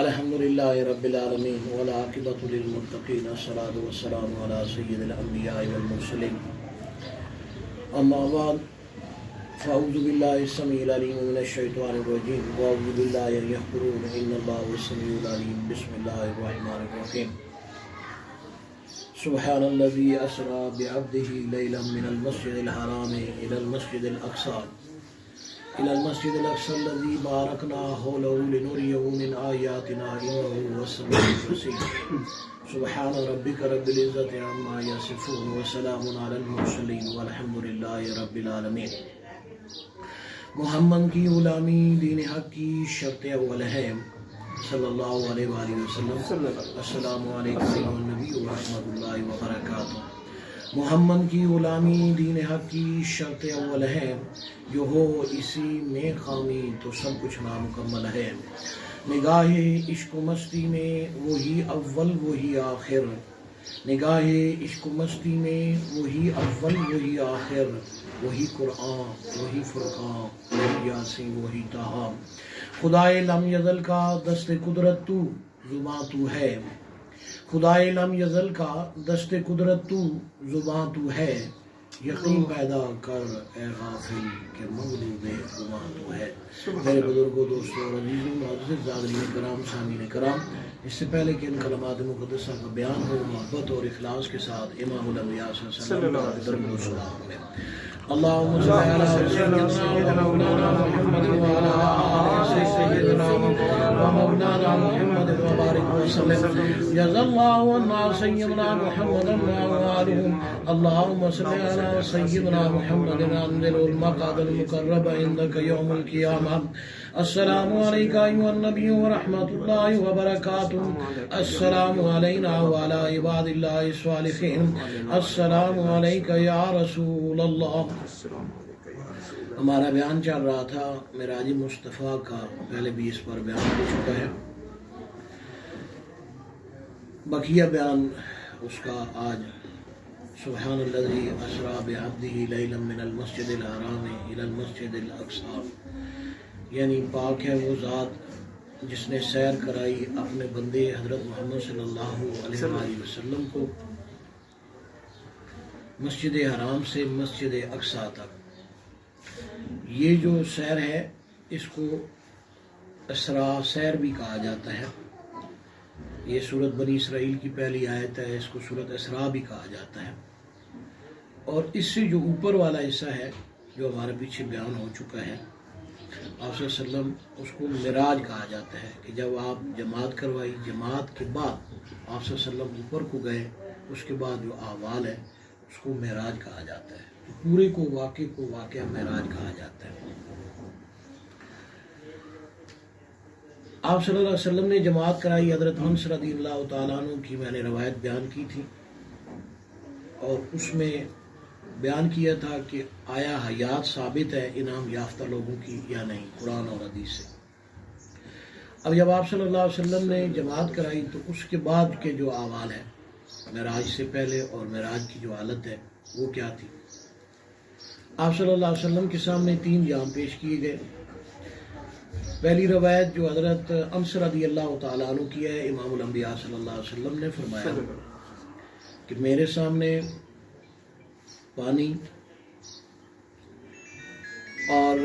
الحمدللہ رب العالمین والعاقبۃ للمتقین الصلاۃ والسلام علی سید الانبیاء والمرسلین اما بعد فاعوذ باللہ السمیع العلیم من الشیطان الرجیم واعوذ باللہ ان یحضرون ان اللہ هو السمیع العلیم بسم اللہ الرحمن الرحیم سبحان الذی اسری بعبدہ لیلا من المسجد الحرام الی المسجد الاقصی الذي باركنا حوله لنريه من آياتنا إنه هو السميع البصير سبحان ربك رب العزة عما يصفون وسلام على المرسلين والحمد لله رب العالمين. محمد کی غلامی دین حق کی شرط اول ہے صلی اللہ علیہ وآلہ وسلم. السلام علیکم ایھا النبی ورحمۃ اللہ وبرکاتہ. محمد کی غلامی دین حق کی شرط اول ہے، جو ہو اسی میں خامی تو سب کچھ نامکمل ہے. نگاہ عشق و مستی میں وہی اول وہی آخر، نگاہ عشق و مستی میں وہی اول وہی آخر، وہی قرآن وہی فرقان وہی یاسین وہی طٰہٰ. خدائے لم یزل کا دست قدرت تو زباں تو ہے، خدائے لم یزل کا دست قدرت تو زباں تو ہے. یقین پیدا کر اے غافل کہ مغلوب گماں تو ہے. میرے بزرگوں، دوستوں اور عزیزوں، معزز حاضرین کرام، سامعین کرام، اس سے پہلے کہ ان کلمات مقدسہ کا بیان ہو، محبت اور اخلاص کے ساتھ امام الانبیاء صلی اللہ علیہ وسلم کا درود و سلام کریں. اللہم صل علی سیدنا مولانا محمد وعلی آل سیدنا ومولانا محمد وبارک وسلم. جزا اللہ عنا سیدنا محمد وآلہ. اللہم صل علی سیدنا محمد انزل المقعد المقرب عندک یوم القیامہ. السلام علیکہ ایھا النبی ورحمۃ اللہ وبرکاتہ. السلام علینا وعلی عباد اللہ الصالحین. السلام علیکہ یا رسول اللہ. ہمارا بیان چل رہا تھا معراج مصطفیٰ کا، پہلے بھی اس پر بیان ہو چکا ہے. بقیہ بیان اس کا آج سبحان الذی اسری بعبدہ لیلا من المسجد الحرام الی المسجد الاقصی، یعنی پاک ہے وہ ذات جس نے سیر کرائی اپنے بندے حضرت محمد صلی اللہ علیہ وآلہ وسلم کو مسجد حرام سے مسجد اقصی تک. یہ جو سیر ہے اس کو اسرا سیر بھی کہا جاتا ہے. یہ سورت بنی اسرائیل کی پہلی آیت ہے، اس کو سورت اسرا بھی کہا جاتا ہے. اور اس سے جو اوپر والا حصہ ہے جو ہمارے پیچھے بیان ہو چکا ہے، آپ صلی اللہ علیہ وسلم اس کو معراج کہا جاتا ہے کہ جب آپ جماعت کروائی، جماعت کے بعد آپ صلی اللہ علیہ وسلم اوپر کو گئے، اس کے بعد جو احوال ہے اس کو معراج کہا جاتا ہے. پورے کو واقعہ معراج کہا جاتا ہے. آپ صلی اللہ علیہ وسلم نے جماعت کرائی. حضرت انس رضی اللہ تعالیٰ عنہ کی میں نے روایت بیان کی تھی، اور اس میں بیان کیا تھا کہ آیا حیات ثابت ہے انعام یافتہ لوگوں کی یا نہیں، قرآن اور حدیث سے. اب جب آپ صلی اللہ علیہ وسلم نے جماعت کرائی تو اس کے بعد کے جو احوال ہیں معراج سے پہلے اور معراج کی جو حالت ہے وہ کیا تھی. آپ صلی اللہ علیہ وسلم کے سامنے 3 جام پیش کیے گئے. پہلی روایت جو حضرت انس رضی اللہ تعالیٰ عنہ کی ہے، امام الانبیاء صلی اللہ علیہ وسلم نے فرمایا کہ میرے سامنے پانی اور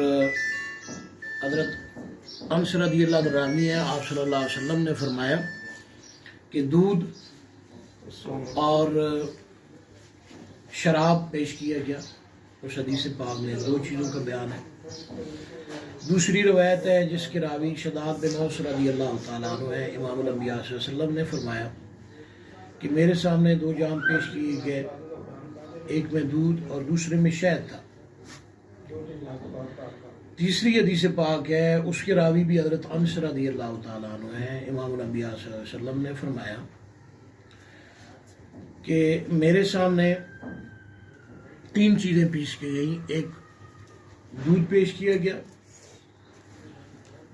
حضرت انس رضی اللہ عنہ راوی ہے، آپ صلی اللہ علیہ وسلم نے فرمایا کہ دودھ اور شراب پیش کیا گیا. اس حدیث پاک میں 2 چیزوں کا بیان ہے. دوسری روایت ہے جس کے راوی شداد بن اوس رضی اللہ تعالیٰ عنہ ہے، امام الانبیاء صلی اللہ علیہ وسلم نے فرمایا کہ میرے سامنے 2 جام پیش کیے گئے، ایک میں دودھ اور دوسرے میں شہد تھا. تیسری حدیث پاک ہے، اس کے راوی بھی حضرت انس رضی اللہ تعالیٰ عنہ ہے، امام الانبیاء صلی اللہ علیہ وسلم نے فرمایا کہ میرے سامنے 3 چیزیں پیش کی گئیں. ایک دودھ پیش کیا گیا،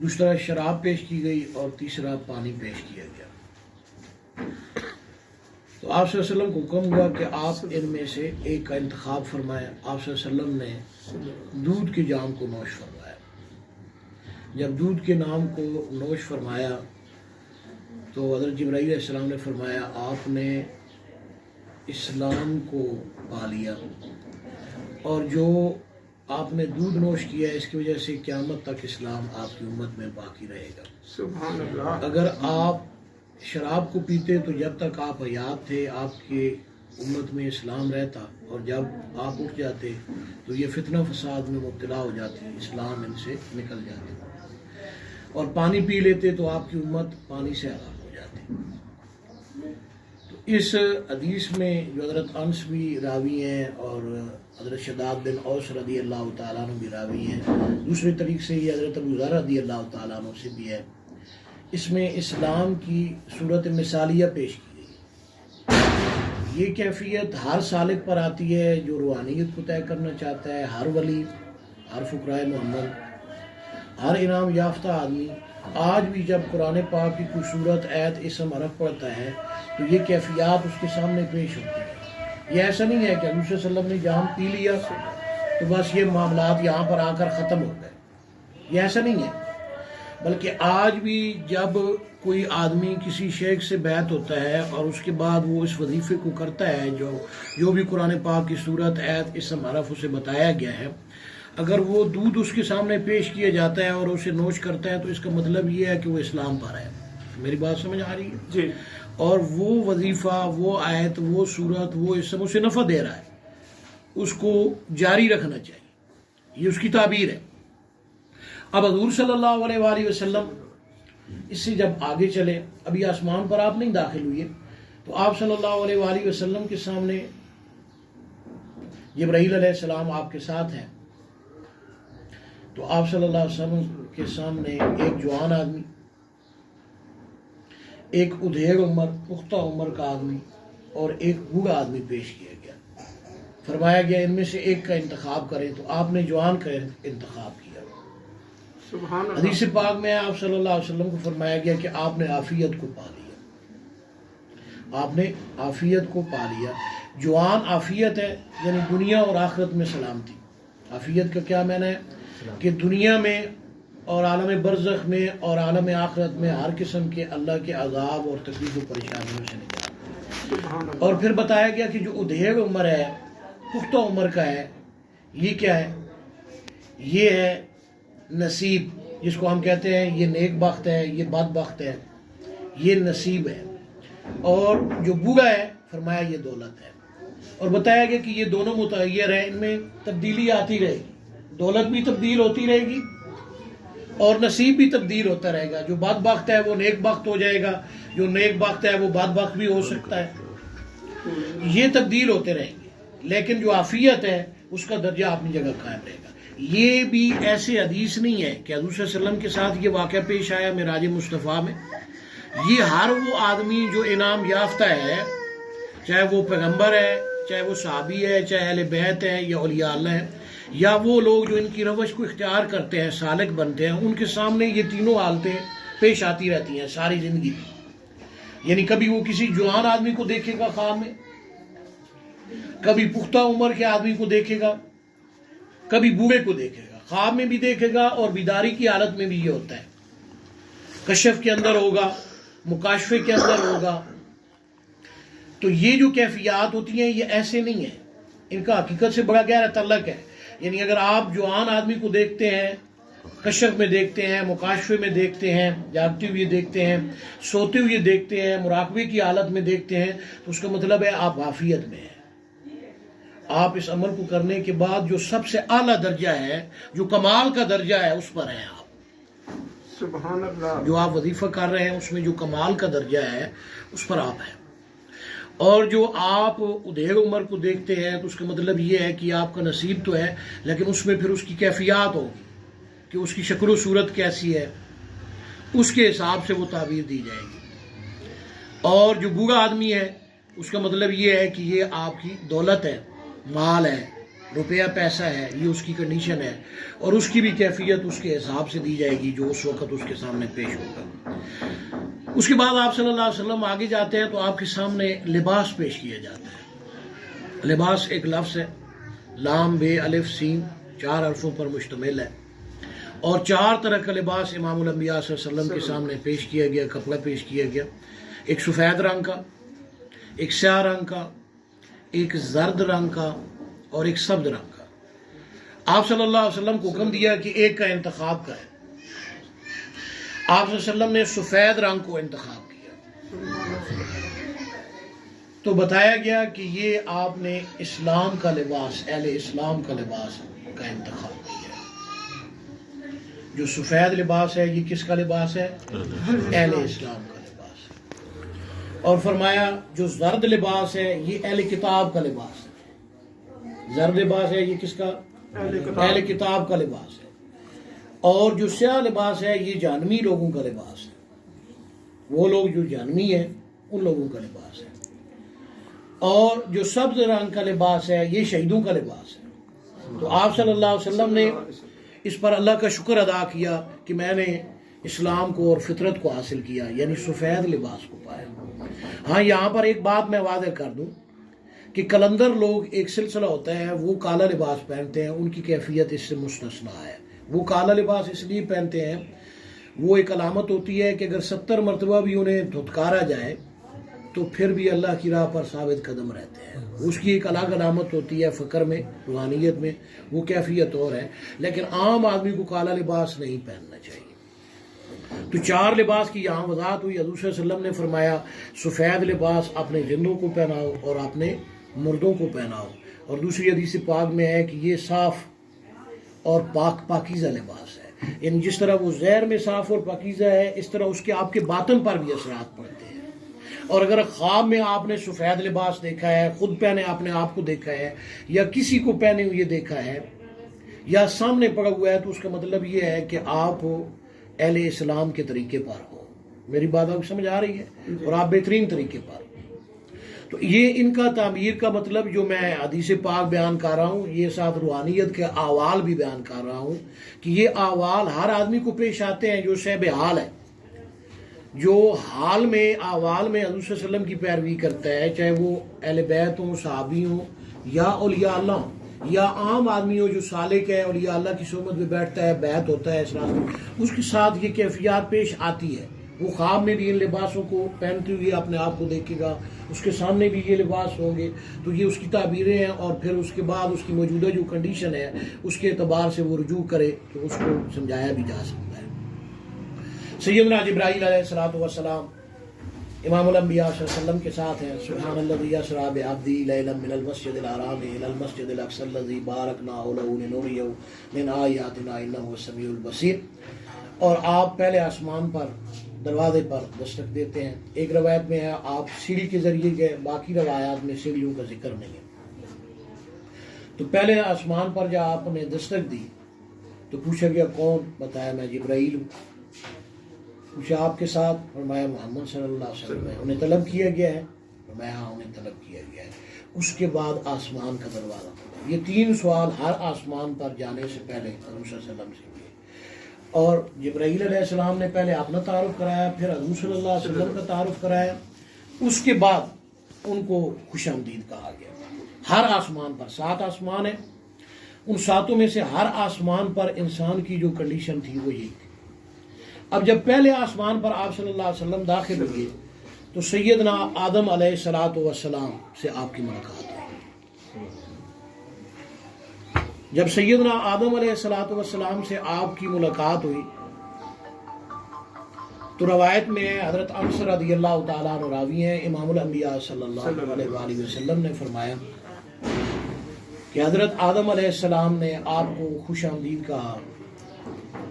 دوسرا شراب پیش کی گئی، اور تیسرا پانی پیش کیا گیا. تو آپ صلی اللہ علیہ وسلم کو حکم ہوا کہ آپ ان میں سے ایک کا انتخاب فرمائیں. آپ صلی اللہ علیہ وسلم نے دودھ کے جام کو نوش فرمایا. جب دودھ کے نام کو نوش فرمایا تو حضرت جبرائیل علیہ السلام نے فرمایا آپ نے اسلام کو پا لیا، اور جو آپ نے دودھ نوش کیا ہے اس کی وجہ سے قیامت تک اسلام آپ کی امت میں باقی رہے گا۔ سبحان اللہ۔ اگر آپ شراب کو پیتے تو جب تک آپ حیات تھے آپ کے امت میں اسلام رہتا، اور جب آپ اٹھ جاتے تو یہ فتنہ فساد میں مبتلا ہو جاتی، اسلام ان سے نکل جاتے، اور پانی پی لیتے تو آپ کی امت پانی سے آزاد ہو جاتی۔ تو اس حدیث میں جو حضرت انس بھی راوی ہیں اور حضرت شداد بن اوس رضی اللہ تعالیٰ عنہ بھی راوی ہیں، دوسرے طریق سے یہ حضرت ابو ذر رضی اللہ تعالیٰ عنہ سے بھی ہے، اس میں اسلام کی صورت مثالیہ پیش کی گئی۔ یہ کیفیت ہر سالک پر آتی ہے جو روحانیت کو طے کرنا چاہتا ہے، ہر ولی، ہر فقرائے محمد، ہر انعام یافتہ آدمی آج بھی جب قرآن پاک کی کوئی صورت آیت اسم حرف پڑھتا ہے تو یہ کیفیات اس کے سامنے پیش ہوتی ہے۔ یہ ایسا نہیں ہے کہ حضور صلی اللہ علیہ وسلم نے جام پی لیا تو بس یہ معاملات یہاں پر آ کر ختم ہو گئے، یہ ایسا نہیں ہے، بلکہ آج بھی جب کوئی آدمی کسی شیخ سے بیعت ہوتا ہے اور اس کے بعد وہ اس وظیفے کو کرتا ہے جو بھی قرآن پاک کی صورت آیت اسم حرف اسے بتایا گیا ہے، اگر وہ دودھ اس کے سامنے پیش کیا جاتا ہے اور اسے نوش کرتا ہے تو اس کا مطلب یہ ہے کہ وہ اسلام پر ہے۔ میری بات سمجھ آ رہی ہے؟ جی۔ اور وہ وظیفہ، وہ آیت، وہ صورت، وہ اسم اسے نفع دے رہا ہے، اس کو جاری رکھنا چاہیے، یہ اس کی تعبیر ہے۔ اب حضور صلی اللہ علیہ وآلہ وسلم اس سے جب آگے چلے، ابھی آسمان پر آپ نہیں داخل ہوئے، تو آپ صلی اللہ علیہ وآلہ وسلم کے سامنے جبرائیل علیہ السلام آپ کے ساتھ ہیں، تو آپ صلی اللہ علیہ وسلم کے سامنے ایک جوان آدمی، ایک ادھیڑ عمر، پختہ عمر کا آدمی اور ایک بوڑھا آدمی پیش کیا گیا۔ فرمایا گیا ان میں سے ایک کا انتخاب کریں، تو آپ نے جوان کا انتخاب کیا۔ سبحان اللہ۔ حدیث پاک میں آپ صلی اللہ علیہ وسلم کو فرمایا گیا کہ آپ نے عافیت کو پا لیا، آپ نے عافیت کو پا لیا۔ جوان عافیت ہے، یعنی دنیا اور آخرت میں سلامتی۔ عافیت کا کیا معنی ہے؟ کہ دنیا میں اور عالم برزخ میں اور عالم آخرت میں ہر قسم کے اللہ کے عذاب اور تکلیف و پریشانیوں سے نجات۔ اور پھر بتایا گیا کہ جو ادھیڑ عمر ہے، پختہ عمر کا ہے، یہ کیا ہے؟ یہ ہے نصیب، جس کو ہم کہتے ہیں یہ نیک بخت ہے، یہ بد بخت ہے، یہ نصیب ہے۔ اور جو بوڑھا ہے فرمایا یہ دولت ہے۔ اور بتایا گیا کہ یہ دونوں متغیر ہیں، ان میں تبدیلی آتی رہے گی، دولت بھی تبدیل ہوتی رہے گی اور نصیب بھی تبدیل ہوتا رہے گا۔ جو بد بخت ہے وہ نیک بخت ہو جائے گا، جو نیک بخت ہے وہ بد بخت بھی ہو سکتا ہے، یہ تبدیل ہوتے رہیں گے، لیکن جو عافیت ہے اس کا درجہ اپنی جگہ قائم رہے گا۔ یہ بھی ایسے حدیث نہیں ہے کہ حضور صلی اللہ علیہ وسلم کے ساتھ یہ واقعہ پیش آیا معراج مصطفیٰ میں، یہ ہر وہ آدمی جو انعام یافتہ ہے، چاہے وہ پیغمبر ہے، چاہے وہ صحابی ہے، چاہے اہل بیت ہے یا اولیاء اللہ ہے، یا وہ لوگ جو ان کی روش کو اختیار کرتے ہیں، سالک بنتے ہیں، ان کے سامنے یہ تینوں حالتیں پیش آتی رہتی ہیں ساری زندگی میں۔ یعنی کبھی وہ کسی جوان آدمی کو دیکھے گا خواب میں، کبھی پختہ عمر کے آدمی کو دیکھے گا، کبھی بوڑھے کو دیکھے گا، خواب میں بھی دیکھے گا اور بیداری کی حالت میں بھی یہ ہوتا ہے۔ کشف کے اندر ہوگا، مکاشفے کے اندر ہوگا۔ تو یہ جو کیفیات ہوتی ہیں یہ ایسے نہیں ہیں، ان کا حقیقت سے بڑا گہرا تعلق ہے۔ یعنی اگر آپ جوان آدمی کو دیکھتے ہیں، کشف میں دیکھتے ہیں، مکاشفے میں دیکھتے ہیں، جاگتے ہوئے دیکھتے ہیں، سوتے ہوئے دیکھتے ہیں، مراقبے کی حالت میں دیکھتے ہیں، تو اس کا مطلب ہے آپ عافیت میں ہیں۔ آپ اس عمل کو کرنے کے بعد جو سب سے اعلیٰ درجہ ہے، جو کمال کا درجہ ہے، اس پر ہیں آپ۔ سبحان اللہ۔ جو آپ وظیفہ کر رہے ہیں اس میں جو کمال کا درجہ ہے اس پر آپ ہیں۔ اور جو آپ ادھیڑ عمر کو دیکھتے ہیں تو اس کا مطلب یہ ہے کہ آپ کا نصیب تو ہے، لیکن اس میں پھر اس کی کیفیات ہوگی کہ اس کی شکل و صورت کیسی ہے، اس کے حساب سے وہ تعبیر دی جائے گی۔ اور جو بوڑھا آدمی ہے اس کا مطلب یہ ہے کہ یہ آپ کی دولت ہے، مال ہے، روپیہ پیسہ ہے، یہ اس کی کنڈیشن ہے، اور اس کی بھی کیفیت اس کے حساب سے دی جائے گی جو اس وقت اس کے سامنے پیش ہوگا۔ اس کے بعد آپ صلی اللہ علیہ وسلم آگے جاتے ہیں تو آپ کے سامنے لباس پیش کیا جاتا ہے۔ لباس ایک لفظ ہے، لام بے الف سین، 4 حرفوں پر مشتمل ہے، اور 4 طرح کا لباس امام الانبیاء صلی اللہ علیہ وسلم کے سامنے پیش کیا گیا، کپڑا پیش کیا گیا، ایک سفید رنگ کا، ایک سیاہ رنگ کا، ایک زرد رنگ کا اور ایک سبز رنگ کا۔ آپ صلی اللہ علیہ وسلم کو حکم دیا کہ ایک کا انتخاب کریں۔ آپ صلی اللہ علیہ وسلم نے سفید رنگ کو انتخاب کیا، تو بتایا گیا کہ یہ آپ نے اسلام کا لباس، اہل اسلام کا لباس کا انتخاب کیا۔ جو سفید لباس ہے یہ کس کا لباس ہے؟ اہل اسلام کا لباس ہے۔ اور فرمایا جو زرد لباس ہے یہ اہل کتاب کا لباس ہے۔ زرد لباس ہے یہ کس کا؟ اہل کتاب کا لباس ہے۔ اور جو سیاہ لباس ہے یہ جہنمی لوگوں کا لباس ہے، وہ لوگ جو جہنمی ہیں ان لوگوں کا لباس ہے۔ اور جو سبز رنگ کا لباس ہے یہ شہیدوں کا لباس ہے۔ تو آپ صلی اللہ علیہ وسلم نے اس پر اللہ کا شکر ادا کیا کہ میں نے اسلام کو اور فطرت کو حاصل کیا، یعنی سفید لباس کو پایا۔ ہاں یہاں پر ایک بات میں واضح کر دوں کہ قلندر لوگ ایک سلسلہ ہوتا ہے، وہ کالا لباس پہنتے ہیں، ان کی کیفیت اس سے مستثنیٰ ہے۔ وہ کالا لباس اس لیے پہنتے ہیں، وہ ایک علامت ہوتی ہے کہ اگر 70 مرتبہ بھی انہیں دھتکارا جائے تو پھر بھی اللہ کی راہ پر ثابت قدم رہتے ہیں۔ اس کی ایک الگ علامت ہوتی ہے فقر میں، روحانیت میں، وہ کیفیت اور ہے، لیکن عام آدمی کو کالا لباس نہیں پہننا چاہیے۔ تو 4 لباس کی یہاں وضاحت ہوئی۔ حضور صلی اللہ علیہ وسلم نے فرمایا سفید لباس اپنے زندوں کو پہناؤ اور اپنے مردوں کو پہناؤ، اور دوسری حدیث پاک میں ہے کہ یہ صاف اور پاکیزہ لباس ہے، یعنی جس طرح وہ ظاہر میں صاف اور پاکیزہ ہے اس طرح اس کے آپ کے باطن پر بھی اثرات پڑتے ہیں۔ اور اگر خواب میں آپ نے سفید لباس دیکھا ہے، خود پہنے آپ نے آپ کو دیکھا ہے، یا کسی کو پہنے ہوئے دیکھا ہے، یا سامنے پڑا ہوا ہے، تو اس کا مطلب یہ ہے کہ آپ اہل اسلام کے طریقے پر ہو۔ میری بات آپ کو سمجھ آ رہی ہے؟ اور آپ بہترین طریقے پر۔ تو یہ ان کا تعبیر کا مطلب جو میں حدیث پاک بیان کر رہا ہوں، یہ ساتھ روحانیت کے احوال بھی بیان کر رہا ہوں کہ یہ احوال ہر آدمی کو پیش آتے ہیں جو صاحب حال ہے، جو حال میں احوال میں حضور صلی اللہ علیہ وسلم کی پیروی کرتا ہے، چاہے وہ اہل بیت ہوں، صحابی ہوں، یا اولیاء اللہ ہوں، یا عام آدمی ہو جو سالک ہے، اولیاء اللہ کی صحبت میں بیٹھتا ہے، بیعت ہوتا ہے اسلام، اس کے ساتھ یہ کیفیات پیش آتی ہے۔ وہ خواب میں بھی ان لباسوں کو پہنتے ہوئے اپنے آپ کو دیکھے گا، اس کے سامنے بھی یہ لباس ہوں گے، تو یہ اس کی تعبیریں ہیں، اور پھر اس کے بعد اس کی موجودہ جو کنڈیشن ہے اس کے اعتبار سے وہ رجوع کرے تو اس کو سمجھایا بھی جا سکتا ہے۔ سیدنا جبرائیل علیہ الصلوۃ والسلام امام الانبیاء صلی اللہ علیہ وسلم کے ساتھ ہیں۔ سبحان الذی اسریٰ بعبدہ لیلا من المسجد الحرام الی المسجد الاقصی الذی بارکنا حولہ لنریہ من آیاتنا انہ هو السمیع البصیر۔ اور آپ پہلے آسمان پر دروازے پر دستک دیتے ہیں۔ ایک روایت میں ہے آپ سیڑھی کے ذریعے گئے، باقی روایات میں سیڑھیوں کا ذکر نہیں ہے۔ تو پہلے آسمان پر جب آپ نے دستک دی تو پوچھا گیا کون؟ بتایا میں جبرائیل ہوں۔ پوچھا آپ کے ساتھ؟ فرمایا محمد صلی اللہ علیہ وسلم ہے۔ انہیں طلب کیا گیا ہے؟ فرمایا ہاں انہیں طلب کیا گیا ہے۔ اس کے بعد آسمان کا دروازہ کھلا۔ یہ 3 سوال ہر آسمان پر جانے سے پہلے حضور صلی اللہ علیہ وسلم سے کیے، اور جبرائیل علیہ السلام نے پہلے اپنا تعارف کرایا، پھر حضور صلی اللہ علیہ وسلم کا تعارف کرایا، اس کے بعد ان کو خوش آمدید کہا گیا۔ ہر آسمان پر 7 آسمان ہیں، ان 7 میں سے ہر آسمان پر انسان کی جو کنڈیشن تھی وہ یہی تھی۔ اب جب پہلے آسمان پر آپ صلی اللہ علیہ وسلم داخل ہوئے تو سیدنا آدم علیہ السلام سے آپ کی ملاقات ہوئی۔ جب سیدنا آدم علیہ السلام سے آپ کی ملاقات ہوئی تو روایت میں حضرت انس رضی اللہ تعالیٰ عنہ راوی ہیں، امام الانبیاء صلی اللہ علیہ وآلہ وسلم نے فرمایا کہ حضرت آدم علیہ السلام نے آپ کو خوش آمدید کہا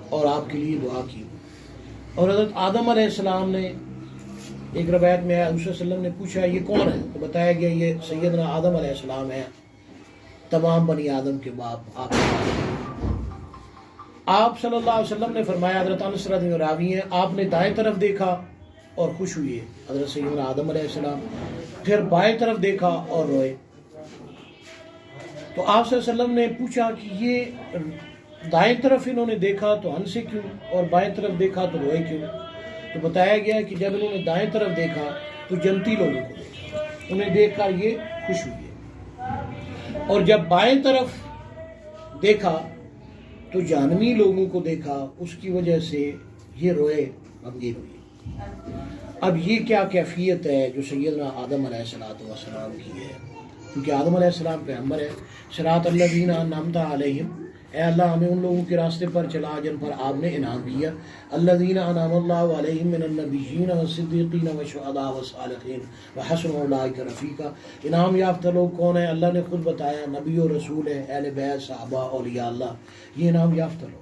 اور آپ کے لیے دعا کی، اور حضرت آدم علیہ السلام نے، ایک روایت میں حضور صلی اللہ علیہ وسلم نے پوچھا یہ کون ہے؟ تو بتایا گیا یہ سیدنا آدم علیہ السلام ہے، تمام بنی آدم کے باپ آپ کے باپ۔ آپ صلی اللہ علیہ وسلم نے فرمایا، حضرت انس رضی اللہ عنہ راوی ہیں، آپ نے دائیں طرف دیکھا اور خوش ہوئے حضرت سیدنا آدم علیہ السلام، پھر بائیں طرف دیکھا اور روئے۔ تو آپ صلی اللہ علیہ وسلم نے پوچھا کہ یہ دائیں طرف انہوں نے دیکھا تو ہنسے کیوں اور بائیں طرف دیکھا تو روئے کیوں؟ تو بتایا گیا کہ جب انہوں نے دائیں طرف دیکھا تو جنتی لوگوں کو دیکھا، انہیں دیکھ کر یہ خوش ہوئے، اور جب بائیں طرف دیکھا تو جہنمی لوگوں کو دیکھا، اس کی وجہ سے یہ روئے، اب یہ ہوئی۔ اب یہ کیا کیفیت ہے جو سیدنا آدم علیہ السلام کی ہے، کیونکہ آدم علیہ السلام پیغمبر ہے۔ صراط الذین انعمت علیہم، اے اللہ ہمیں ان لوگوں کے راستے پر چلا جن پر آپ نے انعام کیا۔ الذین انعم اللہ علیہم من النبیین والصدیقین والشہداء والصالحین وحسن اولئک رفیقا۔ انعام یافتہ لوگ کون ہیں؟ اللہ نے خود بتایا، نبی و رسول ہے، اہل بیت، صحابہ، اولیاء اللہ، یہ انعام یافتہ لوگ۔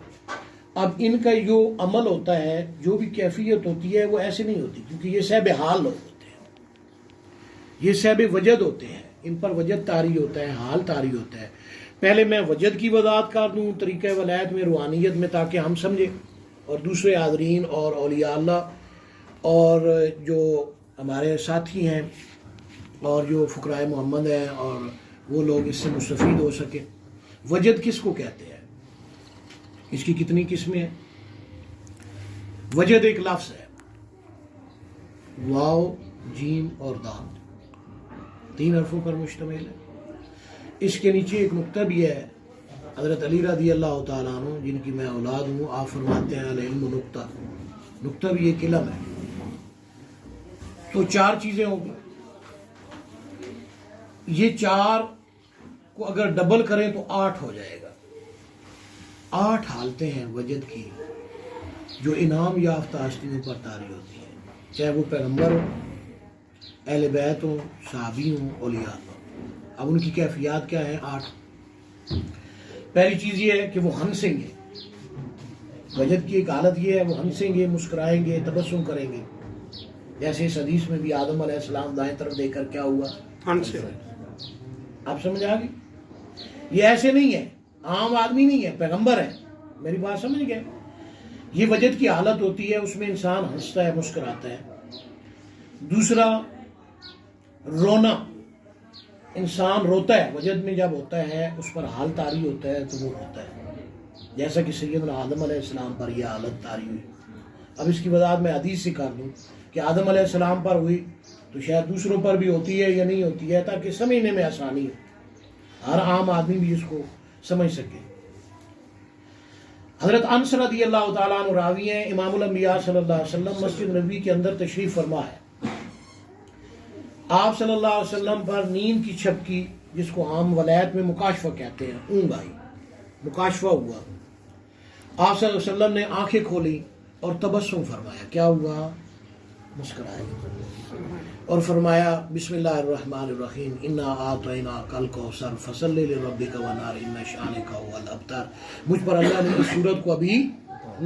اب ان کا جو عمل ہوتا ہے، جو بھی کیفیت ہوتی ہے، وہ ایسے نہیں ہوتی، کیونکہ یہ صاحب حال لوگ ہوتے ہیں، یہ صاحب وجد ہوتے ہیں، ان پر وجد طاری ہوتا ہے، حال طاری ہوتا ہے۔ پہلے میں وجد کی وضاحت کر دوں طریقہ ولایت میں، روحانیت میں، تاکہ ہم سمجھیں، اور دوسرے حاضرین اور اولیاء اللہ اور جو ہمارے ساتھی ہیں اور جو فقراء محمد ہیں اور وہ لوگ اس سے مستفید ہو سکے۔ وجد کس کو کہتے ہیں؟ اس کی کتنی قسمیں ہیں؟ وجد ایک لفظ ہے، واو، جیم اور دال، 3 حرفوں پر مشتمل ہے۔ اس کے نیچے ایک نقطہ بھی ہے۔ حضرت علی رضی اللہ تعالیٰ عنہ، جن کی میں اولاد ہوں، آپ فرماتے ہیں العلم نقطہ، نقطہ بھی ایک علم ہے۔ تو 4 چیزیں ہوگی، یہ 4 کو اگر ڈبل کریں تو 8 ہو جائے گا۔ 8 حالتیں ہیں وجد کی جو انعام یافتہ ہستیوں پر طاری ہوتی ہیں، چاہے وہ پیغمبر ہو، اہل بیت ہوں، صحابی ہوں، اولیاء ہوں۔ اب ان کی کیفیات کیا ہیں؟ 8۔ پہلی چیز یہ ہے کہ وہ ہنسیں گے۔ وجد کی ایک حالت یہ ہے، وہ ہنسیں گے، مسکرائیں گے، تبسم کریں گے۔ جیسے اس حدیث میں بھی آدم علیہ السلام دائیں طرف دیکھ کر کیا ہوا؟ ہنسے۔ آپ سمجھ آ گئی؟ یہ ایسے نہیں ہے، عام آدمی نہیں ہے، پیغمبر ہے۔ میری بات سمجھ گئے؟ یہ وجد کی حالت ہوتی ہے، اس میں انسان ہنستا ہے، مسکراتا ہے۔ دوسرا، رونا، انسان روتا ہے۔ وجد میں جب ہوتا ہے، اس پر حال طاری ہوتا ہے تو وہ روتا ہے، جیسا کہ سیدنا آدم علیہ السلام پر یہ حالت طاری ہوئی۔ اب اس کی وضاحت میں حدیث سے کر دوں کہ آدم علیہ السلام پر ہوئی تو شاید دوسروں پر بھی ہوتی ہے یا نہیں ہوتی ہے، تاکہ سمجھنے میں آسانی ہو، ہر عام آدمی بھی اس کو سمجھ سکے۔ حضرت انس رضی اللہ تعالیٰ عنہ راوی ہیں، امام الانبیاء صلی اللہ علیہ وسلم مسجد نبوی کے اندر تشریف فرما ہے۔ آپ صلی اللہ علیہ وسلم پر نیند کی چھپکی، جس کو عام ولایت میں مکاشفہ کہتے ہیں، اونگ آئی، مکاشفہ ہوا۔ آپ صلی اللہ علیہ وسلم نے آنکھیں کھولی اور تبسم فرمایا۔ کیا ہوا؟ مسکرائے اور فرمایا بسم اللہ الرحمن الرحیم، انا اعطیناک الکوثر فصلی لربک ونحر ان شانک هو الابتر۔ مجھ پر اللہ نے اس سورت کو ابھی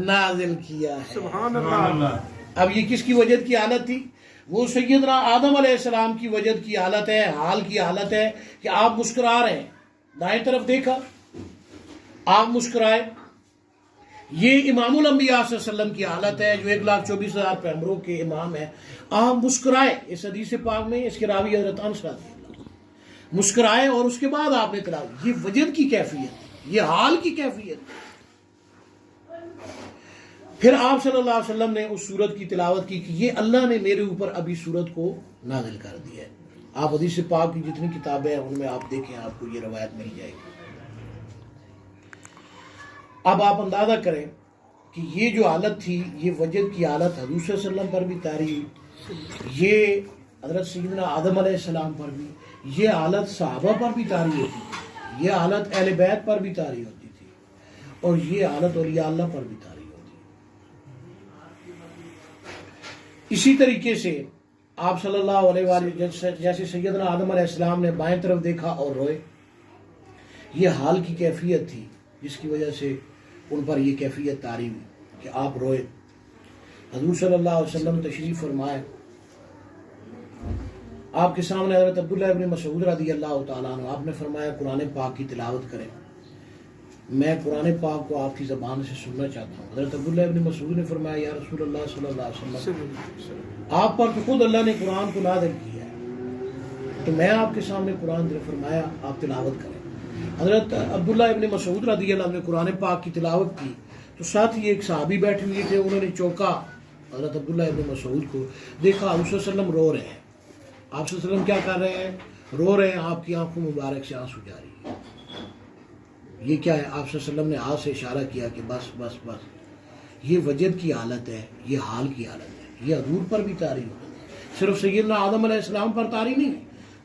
نازل کیا ہے۔ سبحان اللہ۔ اب یہ کس کی وجد کی حالت تھی؟ وہ سیدنا آدم علیہ السلام کی وجد کی حالت ہے، حال کی حالت ہے کہ آپ مسکرا رہے ہیں، دائیں طرف دیکھا، آپ مسکرائے۔ یہ امام الانبیاء صلی اللہ علیہ وسلم کی حالت ہے، جو 1,24,000 پیغمبروں کے امام ہے۔ آپ مسکرائے، اس حدیث پاک میں اس کے راوی حضرت انس رضی اللہ عنہ، مسکرائے اور اس کے بعد آپ نے تلاوت۔ یہ وجد کی کیفیت، یہ حال کی کیفیت۔ پھر آپ صلی اللہ علیہ وسلم نے اس سورت کی تلاوت کی کہ یہ اللہ نے میرے اوپر ابھی سورت کو نازل کر دیا ہے۔ آپ حدیث پاک کی جتنی کتابیں ہیں ان میں آپ دیکھیں، آپ کو یہ روایت مل جائے گی۔ اب آپ اندازہ کریں کہ یہ جو حالت تھی، یہ وجد کی حالت حضور صلی اللہ علیہ وسلم پر بھی طاری ہوئی، یہ حضرت سیدنا آدم علیہ السلام پر بھی، یہ حالت صحابہ پر بھی طاری ہوتی تھی، یہ حالت اہل بیت پر بھی طاری ہوتی تھی، اور یہ حالت اولیاء اللہ پر بھی طاری ہوتی ہے۔ اسی طریقے سے آپ صلی اللہ علیہ وسلم، جیسے سیدنا آدم علیہ السلام نے بائیں طرف دیکھا اور روئے، یہ حال کی کیفیت تھی جس کی وجہ سے ان پر یہ کیفیت طاری ہوئی کہ آپ روئے۔ حضور صلی اللہ علیہ وسلم تشریف فرمائے، آپ کے سامنے حضرت عبداللہ ابن مسعود رضی اللہ تعالیٰ عنہ، آپ نے فرمایا قرآن پاک کی تلاوت کریں، میں قرآن پاک کو آپ کی زبان سے سننا چاہتا ہوں۔ حضرت عبداللہ ابن مسعود نے فرمایا یا رسول اللہ صلی اللہ علیہ وسلم، آپ پر تو خود اللہ نے قرآن کو نازل کیا ہے، تو میں آپ کے سامنے قرآن دے، فرمایا آپ تلاوت کریں۔ حضرت عبداللہ ابن مسعود رضی اللہ عنہ نے قرآن پاک کی تلاوت کی تو ساتھ ہی ایک صحابی بیٹھے ہوئے تھے، انہوں نے چوکا حضرت عبداللہ ابن مسعود کو، دیکھا آپ صلی اللہ علیہ وسلم رو رہے ہیں۔ آپ صلی اللہ علیہ وسلم کیا کر رہے ہیں؟ رو رہے ہیں، آپ کی آنکھوں مبارک سے آنسو جاری ہے۔ یہ کیا ہے؟ آپ صلی اللہ علیہ وسلم نے ہاتھ سے اشارہ کیا کہ بس بس بس. یہ وجد کی حالت ہے، یہ حال کی حالت ہے. یہ حضور پر بھی طاری ہوتی ہے، صرف سیدنا آدم علیہ السلام پر طاری نہیں،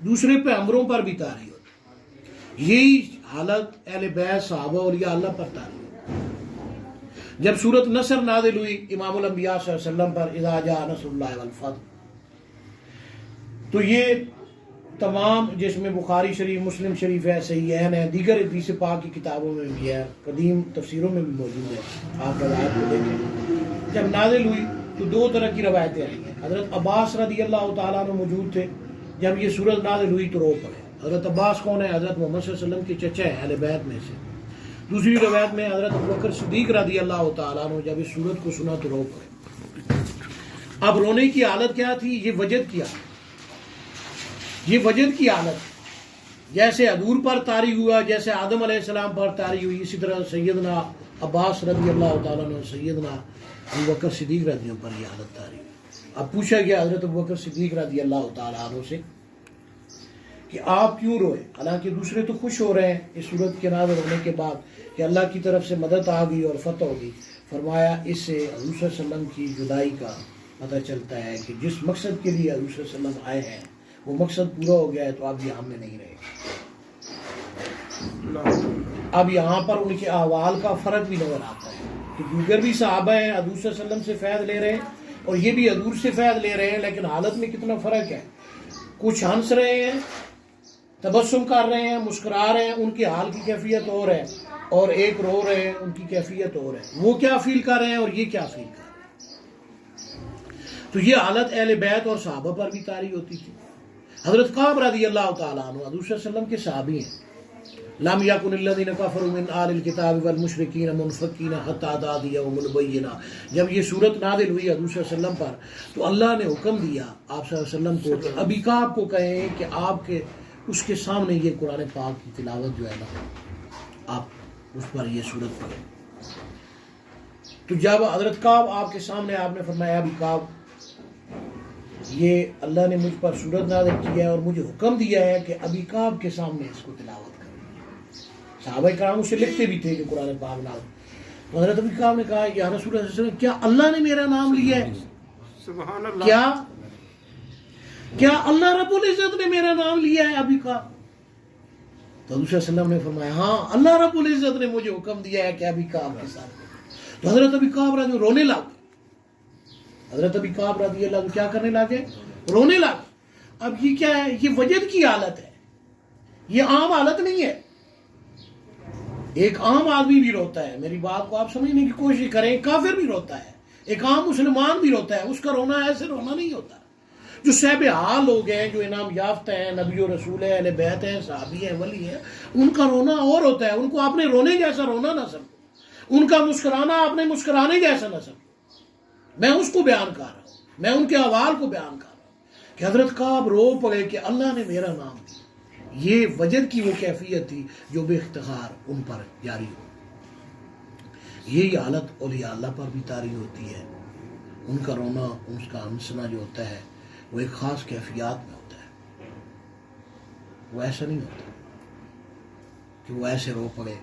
دوسرے پیغمبروں پر بھی طاری ہوتی ہے. یہی حالت اہل بیت صحابہ اولیاء اللہ پر طاری ہوتی ہے. جب سورۃ نصر نازل ہوئی امام الانبیاء صلی اللہ علیہ وسلم پر، اذا جاء نصر اللہ والفتح، تو یہ تمام، جس میں بخاری شریف، مسلم شریف ہے، صحیحین ہے، دیگر حدیث پاک کی کتابوں میں بھی ہے، قدیم تفسیروں میں بھی موجود ہے. آپ روایت کو دیکھیں. جب نازل ہوئی تو دو طرح کی روایتیں آئی ہیں. حضرت عباس رضی اللہ تعالیٰ عنہ موجود تھے جب یہ سورت نازل ہوئی تو رو پڑے. حضرت عباس کون ہے؟ حضرت محمد صلی اللہ علیہ وسلم کے چچا ہیں، اہل بیت میں سے. دوسری روایت میں حضرت ابوبکر صدیق رضی اللہ تعالیٰ عنہ جب اس سورت کو سنا تو رو پڑے. اب رونے کی حالت کیا تھی؟ یہ وجد کی حالت، یہ وجد کی حالت. جیسے حضور پر طاری ہوا، جیسے آدم علیہ السلام پر طاری ہوئی، اسی طرح سیدنا عباس رضی اللہ تعالیٰ عنہ، سیدنا ابوبکر صدیق رضی اللہ پر یہ حالت طاری ہوئی. اب پوچھا گیا حضرت ابوبکر صدیق رضی اللہ تعالیٰ عنہ سے کہ آپ کیوں روئے؟ حالانکہ دوسرے تو خوش ہو رہے ہیں اس صورت کے نازل ہونے کے بعد کہ اللہ کی طرف سے مدد آ گئی اور فتح ہو گئی. فرمایا اس سے حضور صلی اللہ علیہ وسلم کی جدائی کا پتہ چلتا ہے کہ جس مقصد کے لیے حضور صلی اللہ علیہ وسلم آئے ہیں وہ مقصد پورا ہو گیا ہے، تو اب یہاں میں نہیں رہے. اب یہاں پر ان کے احوال کا فرق بھی نظر آتا ہے کہ دیگر بھی صحابہ ہیں، حضور صلی اللہ علیہ وسلم سے فیض لے رہے ہیں اور یہ بھی حضور سے فیض لے رہے ہیں، لیکن حالت میں کتنا فرق ہے. کچھ ہنس رہے ہیں، تبسم کر رہے ہیں، مسکرا رہے ہیں، ان کی حال کی کیفیت اور ہے، اور ایک رو رہے ہیں، ان کی کیفیت اور ہے. وہ کیا فیل کر رہے ہیں اور یہ کیا فیل کر رہے ہیں. تو یہ حالت اہل بیت اور صحابہ پر بھی طاری ہوتی تھی. حضرت کعب رضی اللہ تعالیٰ عنہ حضور صلی اللہ علیہ وسلم کے صحابی ہیں. لم یکن الذین کفروا من اہل الکتاب والمشرکین منفکین حتی تأتیہم البینہ. جب یہ صورت نازل ہوئی حضور صلی اللہ علیہ وسلم پر تو اللہ نے حکم دیا آپ صلی اللہ علیہ وسلم کو کہ ابی کعب کو کہیں کہ آپ کے اس کے سامنے یہ قرآن پاک کی تلاوت جو ہے نا، آپ اس پر یہ صورت پڑھیں. تو جب حضرت کعب آپ کے سامنے، آپ نے فرمایا ابی کعب، یہ اللہ نے مجھ پر صورت نازل کی ہے اور مجھے حکم دیا ہے کہ ابی کعب کے سامنے اس کو تلاوت کریں. صحابہ کرام اسے لکھتے بھی تھے کہ قرآن پاک نازل. تو حضرت ابی کعب نے کہا یا رسول اللہ صلی اللہ علیہ وسلم، کیا اللہ نے میرا نام لیا ہے؟ سبحان اللہ. کیا اللہ رب العزت نے میرا نام لیا ہے ابی کعب؟ تو حضور صلی اللہ علیہ وسلم نے فرمایا ہاں، اللہ رب العزت نے مجھے حکم دیا ہے کہ ابی کعب کے ساتھ. تو حضرت ابی کعب رضی رونے لگے. حضرت ابی کعب رضی اللہ عنہ کیا کرنے لگے؟ رونے لگے. اب یہ کیا ہے؟ یہ وجد کی حالت ہے، یہ عام حالت نہیں ہے. ایک عام آدمی بھی روتا ہے، میری بات کو آپ سمجھنے کی کوشش کریں. کافر بھی روتا ہے، ایک عام مسلمان بھی روتا ہے. اس کا رونا ایسے رونا نہیں ہوتا. جو صاحب حال لوگ ہیں، جو انعام یافتہ ہیں، نبی و رسول ہیں، اہل بیت ہیں، صحابی ہیں، ولی ہیں، ان کا رونا اور ہوتا ہے. ان کو اپنے رونے جیسا رونا نہ سمجھو، ان کا مسکرانا اپنے مسکرانے جیسا نہ سمجھو. میں اس کو بیان کر رہا ہوں، میں ان کے احوال کو بیان کر رہا ہوں کہ حضرت کعب رو پڑے کہ اللہ نے میرا نام دیا. یہ وجد کی وہ کیفیت تھی جو بے اختیار ان پر جاری ہو. یہی حالت اولیاء اللہ پر بھی طاری ہوتی ہے. ان کا رونا، ان کا ہنسنا جو ہوتا ہے وہ ایک خاص کیفیات میں ہوتا ہے. وہ ایسا نہیں ہوتا کہ وہ ایسے رو پڑے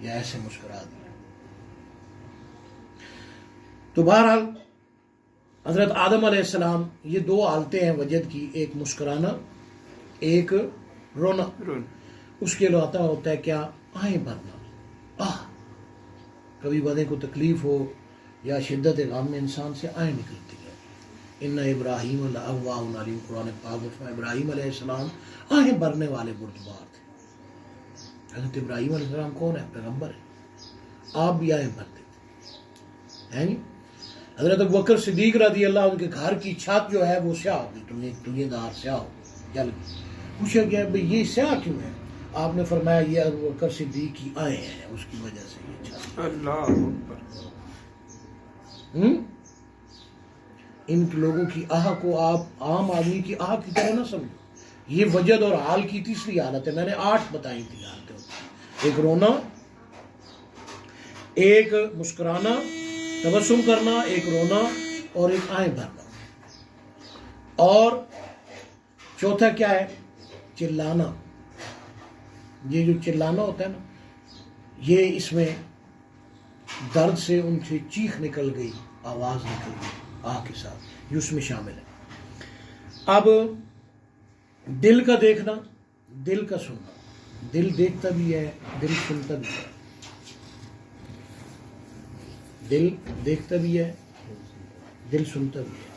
یا ایسے مسکرا دے. تو بہرحال حضرت آدم علیہ السلام، یہ دو حالتیں ہیں وجد کی، ایک مسکرانا، ایک رونا. اس کے علاوہ ہوتا ہے کیا؟ آہیں بھرنا. کبھی بندے کو تکلیف ہو یا شدت غم میں انسان سے آہیں نکلتی ہے. ان ابراہیم لأوّاہ علیم، قرآن پاک میں ابراہیم علیہ السلام آہیں بھرنے والے بردبار تھے. حضرت ابراہیم علیہ السلام کون ہے؟ پیغمبر ہے. آپ بھی آہیں بھرتے تھے، ہیں. حضرت ابوبکر صدیق رضی اللہ عنہ کے گھر کی چھت جو ہے وہ سیاہ ہو گئی، تنیں دار سیاہ ہو جل گئی. پوچھا گیا بھئی یہ سیاہ کیوں ہے؟ آپ نے فرمایا یہ ابوبکر صدیق کی آئیں ہیں، اس کی وجہ سے یہ چھت. اللہ اکبر. ان لوگوں کی آہ کو آپ عام آدمی کی آہ کی طرح نہ سمجھو. یہ وجد اور حال کی تیسری حالت ہے. میں نے 8 بتائی تھی حالتیں. ایک رونا، ایک مسکرانا، تبسم کرنا، ایک رونا، اور ایک آہیں بھرنا. اور چوتھا کیا ہے؟ چلانا. یہ جو چلانا ہوتا ہے نا، یہ اس میں درد سے ان سے چیخ نکل گئی، آواز نکل گئی آہ کے ساتھ، یہ اس میں شامل ہے۔ اب دل کا دیکھنا، دل کا سننا، دل دیکھتا بھی ہے، دل سنتا بھی ہے، دل دیکھتا بھی ہے، دل سنتا بھی ہے۔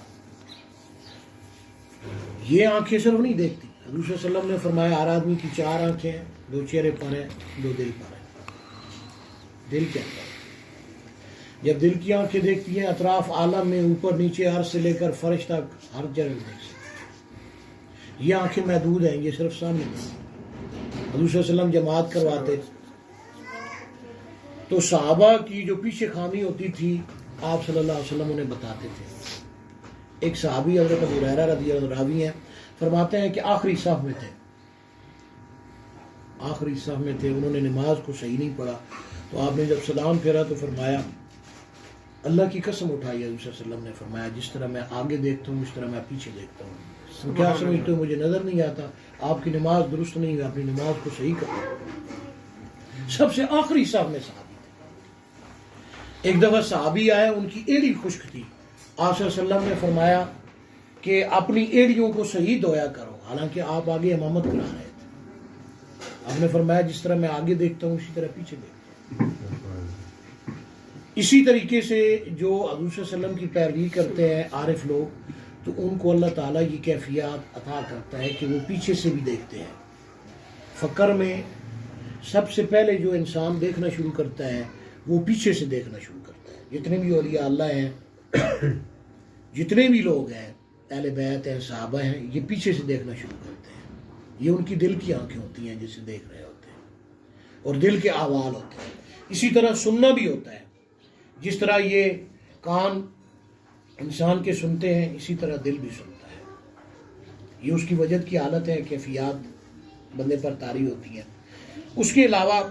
یہ آنکھیں صرف نہیں دیکھتی، حضور صلی اللہ علیہ وسلم نے فرمایا ہر آدمی کی 4 آنکھیں ہیں، 2 چہرے پر ہیں، 2 دل پر ہیں۔ دل کیا ہے؟ جب دل کی آنکھیں دیکھتی ہیں اطراف عالم میں اوپر نیچے عرش سے لے کر فرش تک ہر جگہ دیکھ سکتی۔ یہ آنکھیں محدود ہیں، یہ صرف سامنے ہیں۔ حضور صلی اللہ علیہ وسلم جماعت کرواتے تو صحابہ کی جو پیچھے خامی ہوتی تھی آپ صلی اللہ علیہ وسلم انہیں بتاتے تھے۔ ایک صحابی حضرت ابو ہریرہ رضی اللہ عنہ راوی ہیں، فرماتے ہیں کہ آخری صف میں تھے، آخری صف میں تھے، انہوں نے نماز کو صحیح نہیں پڑھا، تو آپ نے جب سلام پھیرا تو فرمایا، اللہ کی قسم اٹھائی حضور صلی اللہ علیہ وسلم نے فرمایا جس طرح میں آگے دیکھتا ہوں اس طرح میں پیچھے دیکھتا ہوں، تم کیا سمجھتے ہو مجھے نظر نہیں آتا؟ آپ کی نماز درست نہیں ہے، اپنی نماز کو صحیح کرو۔ سب سے آخری صف میں صحابی تھے۔ ایک دفعہ صحابی آئے، ان کی ایڑی خشک تھی، آپ صلی اللہ علیہ وسلم نے فرمایا کہ اپنی ایڑیوں کو صحیح دھویا کرو، حالانکہ آپ آگے امامت کرا رہے تھے۔ آپ نے فرمایا جس طرح میں آگے دیکھتا ہوں اسی طرح پیچھے دیکھتا ہوں۔ اسی طریقے سے جو حضور صلی اللہ علیہ وسلم کی پیروی کرتے ہیں عارف لوگ، تو ان کو اللہ تعالیٰ یہ کیفیات عطا کرتا ہے کہ وہ پیچھے سے بھی دیکھتے ہیں۔ فقر میں سب سے پہلے جو انسان دیکھنا شروع کرتا ہے وہ پیچھے سے دیکھنا شروع کرتا ہے۔ جتنے بھی اولیاء اللہ ہیں، جتنے بھی لوگ ہیں، اہل بیت ہیں، صحابہ ہیں، یہ پیچھے سے دیکھنا شروع کرتے ہیں۔ یہ ان کی دل کی آنکھیں ہوتی ہیں جسے دیکھ رہے ہوتے ہیں، اور دل کے احوال ہوتے ہیں۔ اسی طرح سننا بھی ہوتا ہے، جس طرح یہ کان انسان کے سنتے ہیں اسی طرح دل بھی سنتا ہے۔ یہ اس کی وجد کی حالت ہے، کیفیات بندے پر طاری ہوتی ہیں۔ اس کے علاوہ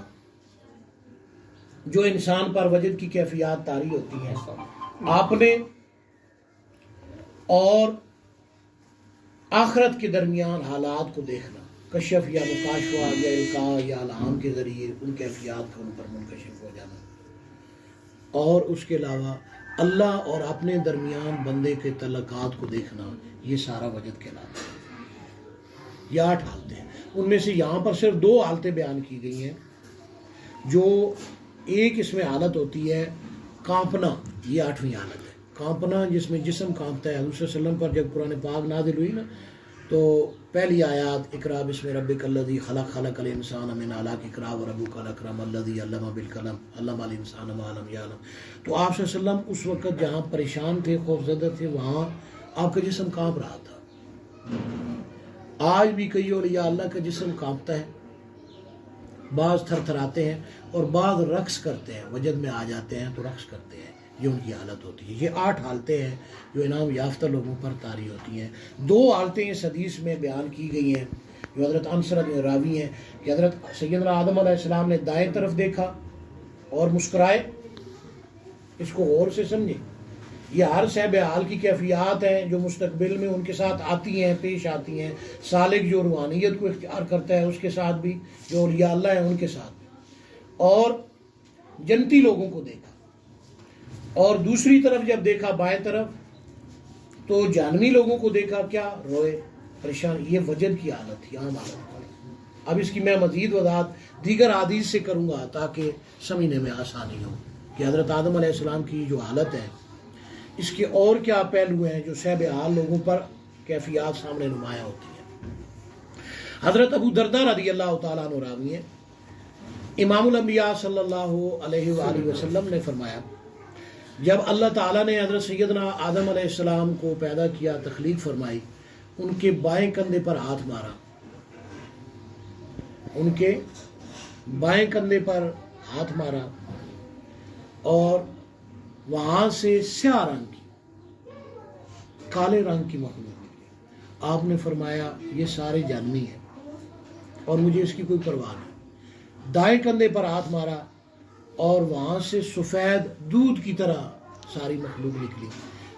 جو انسان پر وجد کی کیفیات طاری ہوتی ہیں، آپ نے اور آخرت کے درمیان حالات کو دیکھنا، کشف یا مکاشفہ یا القاء یا الہام کے ذریعے ان کیفیات کا ان پر منکشف ہو جانا، اور اس کے علاوہ اللہ اور اپنے درمیان بندے کے تعلقات کو دیکھنا، یہ سارا وجد کہلاتا ہے۔ یہ 8 حالتیں ہیں، ان میں سے یہاں پر صرف 2 حالتیں بیان کی گئی ہیں۔ جو ایک اس میں حالت ہوتی ہے کانپنا، یہ 8ویں حالت ہے، کانپنا جس میں جسم کانپتا ہے۔ حضور صلی اللہ علیہ وسلم پر جب قرآن پاک نازل ہوئی نا، تو پہلی آیات اقرا بسم ربک الذی خلق، خلق الانسان من علق، اقرا وربک الاکرم الذی علم بالقلم علم الانسان ما لم یعلم۔ تو آپ صلی اللہ علیہ وسلم اس وقت جہاں پریشان تھے، خوفزدہ تھے، وہاں آپ کا جسم کانپ رہا تھا۔ آج بھی کئی اولیاء اللہ کا جسم کانپتا ہے، بعض تھر تھراتے ہیں اور بعض رقص کرتے ہیں، وجد میں آ جاتے ہیں تو رقص کرتے ہیں، یہ ان کی حالت ہوتی ہے۔ یہ 8 حالتیں ہیں جو انعام یافتہ لوگوں پر طاری ہوتی ہیں۔ 2 حالتیں اس حدیث میں بیان کی گئی ہیں جو حضرت انس رضی اللہ عنہ راوی ہیں کہ حضرت سیدنا آدم علیہ السلام نے دائیں طرف دیکھا اور مسکرائے۔ اس کو غور سے سمجھیں، یہ ہر صاحب حال کی کیفیات ہیں جو مستقبل میں ان کے ساتھ آتی ہیں، پیش آتی ہیں۔ سالک جو روحانیت کو اختیار کرتا ہے اس کے ساتھ بھی، جو اولیاء اللہ ہیں ان کے ساتھ بھی، اور جنتی لوگوں کو دیکھا۔ اور دوسری طرف جب دیکھا بائیں طرف تو جہنمی لوگوں کو دیکھا، کیا روئے، پریشان۔ یہ وجد کی حالت تھی، عام حالت۔ اب اس کی میں مزید وضاحت دیگر حدیث سے کروں گا تاکہ سمجھنے میں آسانی ہو کہ حضرت آدم علیہ السلام کی جو حالت ہے اس کے اور کیا پہلو ہیں جو صاحب حال لوگوں پر کیفیات سامنے نمایاں ہوتی ہیں۔ حضرت ابو درداء رضی اللہ تعالیٰ عنہ راوی ہیں، امام الانبیاء صلی اللہ علیہ وآلہ وسلم نے فرمایا جب اللہ تعالیٰ نے حضرت سیدنا آدم علیہ السلام کو پیدا کیا، تخلیق فرمائی، ان کے بائیں کندھے پر ہاتھ مارا، ان کے بائیں کندھے پر ہاتھ مارا، اور وہاں سے سیاہ رنگ کی، کالے رنگ کی مخلوق نکلی۔ آپ نے فرمایا یہ سارے جہنمی ہیں اور مجھے اس کی کوئی پرواہ نہیں۔ دائیں کندھے پر ہاتھ مارا اور وہاں سے سفید دودھ کی طرح ساری مخلوق نکلی۔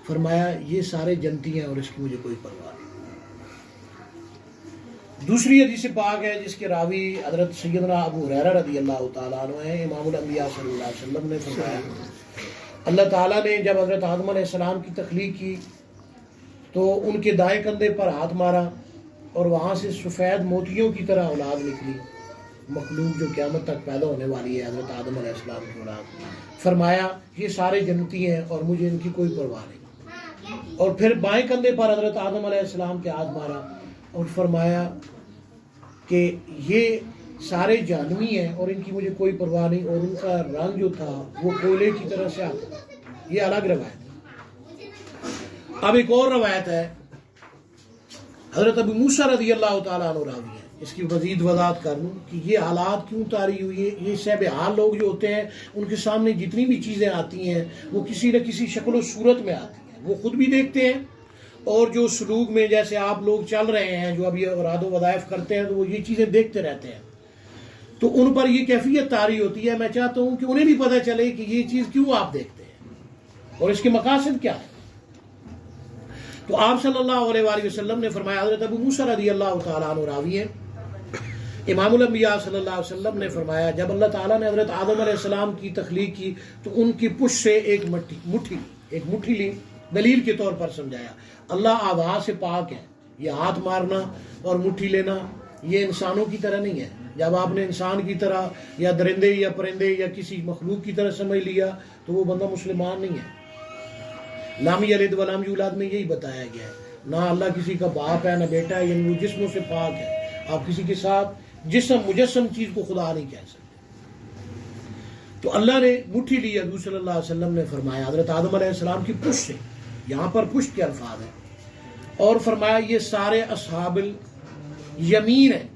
فرمایا یہ سارے جنتی ہیں اور اس کی مجھے کوئی پرواہ نہیں۔ دوسری حدیث پاک ہے جس کے راوی حضرت سیدنا ابو ہریرہ رضی اللہ تعالیٰ عنہ ہیں. امام الانبیاء صلی اللہ علیہ وسلم نے فرمایا اللہ تعالیٰ نے جب حضرت آدم علیہ السلام کی تخلیق کی تو ان کے دائیں کندھے پر ہاتھ مارا اور وہاں سے سفید موتیوں کی طرح اولاد نکلی، مخلوق جو قیامت تک پیدا ہونے والی ہے حضرت آدم علیہ السلام کی اولاد. فرمایا یہ سارے جنتی ہیں اور مجھے ان کی کوئی پرواہ نہیں. اور پھر بائیں کندھے پر حضرت آدم علیہ السلام کے ہاتھ مارا اور فرمایا کہ یہ سارے جہنمی ہیں اور ان کی مجھے کوئی پرواہ نہیں، اور ان کا رنگ جو تھا وہ کوئلے کی طرح سے آتا. یہ الگ روایت ہے. اب ایک اور روایت ہے حضرت ابو موسیٰ رضی اللہ تعالیٰ عنہ راوی ہے. اس کی مزید وضاحت کر لوں کہ یہ حالات کیوں طاری ہوئی ہے. یہ صحب حال لوگ جو ہوتے ہیں ان کے سامنے جتنی بھی چیزیں آتی ہیں وہ کسی نہ کسی شکل و صورت میں آتی ہیں، وہ خود بھی دیکھتے ہیں اور جو سلوک میں جیسے آپ لوگ چل رہے ہیں جو ابھی اوراد و وظائف کرتے ہیں تو وہ یہ چیزیں دیکھتے رہتے ہیں، تو ان پر یہ کیفیت طاری ہوتی ہے. میں چاہتا ہوں کہ انہیں بھی پتہ چلے کہ یہ چیز کیوں آپ دیکھتے ہیں اور اس کے مقاصد کیا ہے. تو آپ صلی اللہ علیہ وآلہ وسلم نے فرمایا، حضرت ابو موسیٰ رضی اللہ تعالیٰ عنہ راوی ہے، امام الانبیاء صلی اللہ علیہ وسلم نے فرمایا جب اللہ تعالیٰ نے حضرت آدم علیہ السلام کی تخلیق کی تو ان کی پشت سے ایک مٹھی لی، دلیل کے طور پر سمجھایا. اللہ آبا سے پاک ہے. یہ ہاتھ مارنا اور مٹھی لینا یہ انسانوں کی طرح نہیں ہے. جب آپ نے انسان کی طرح یا درندے یا پرندے یا کسی مخلوق کی طرح سمجھ لیا تو وہ بندہ مسلمان نہیں ہے. لام یلد ولم یولد میں یہی بتایا گیا ہے. نہ اللہ کسی کا باپ ہے نہ بیٹا ہے، یعنی وہ جسموں سے پاک ہے. آپ کسی کے ساتھ جسم مجسم چیز کو خدا نہیں کہہ سکتے. تو اللہ نے مٹھی لی. حضور صلی اللہ علیہ وسلم نے فرمایا حضرت آدم علیہ السلام کی پشت سے، یہاں پر پشت کے الفاظ ہیں، اور فرمایا یہ سارے اصحاب الیمین ہیں.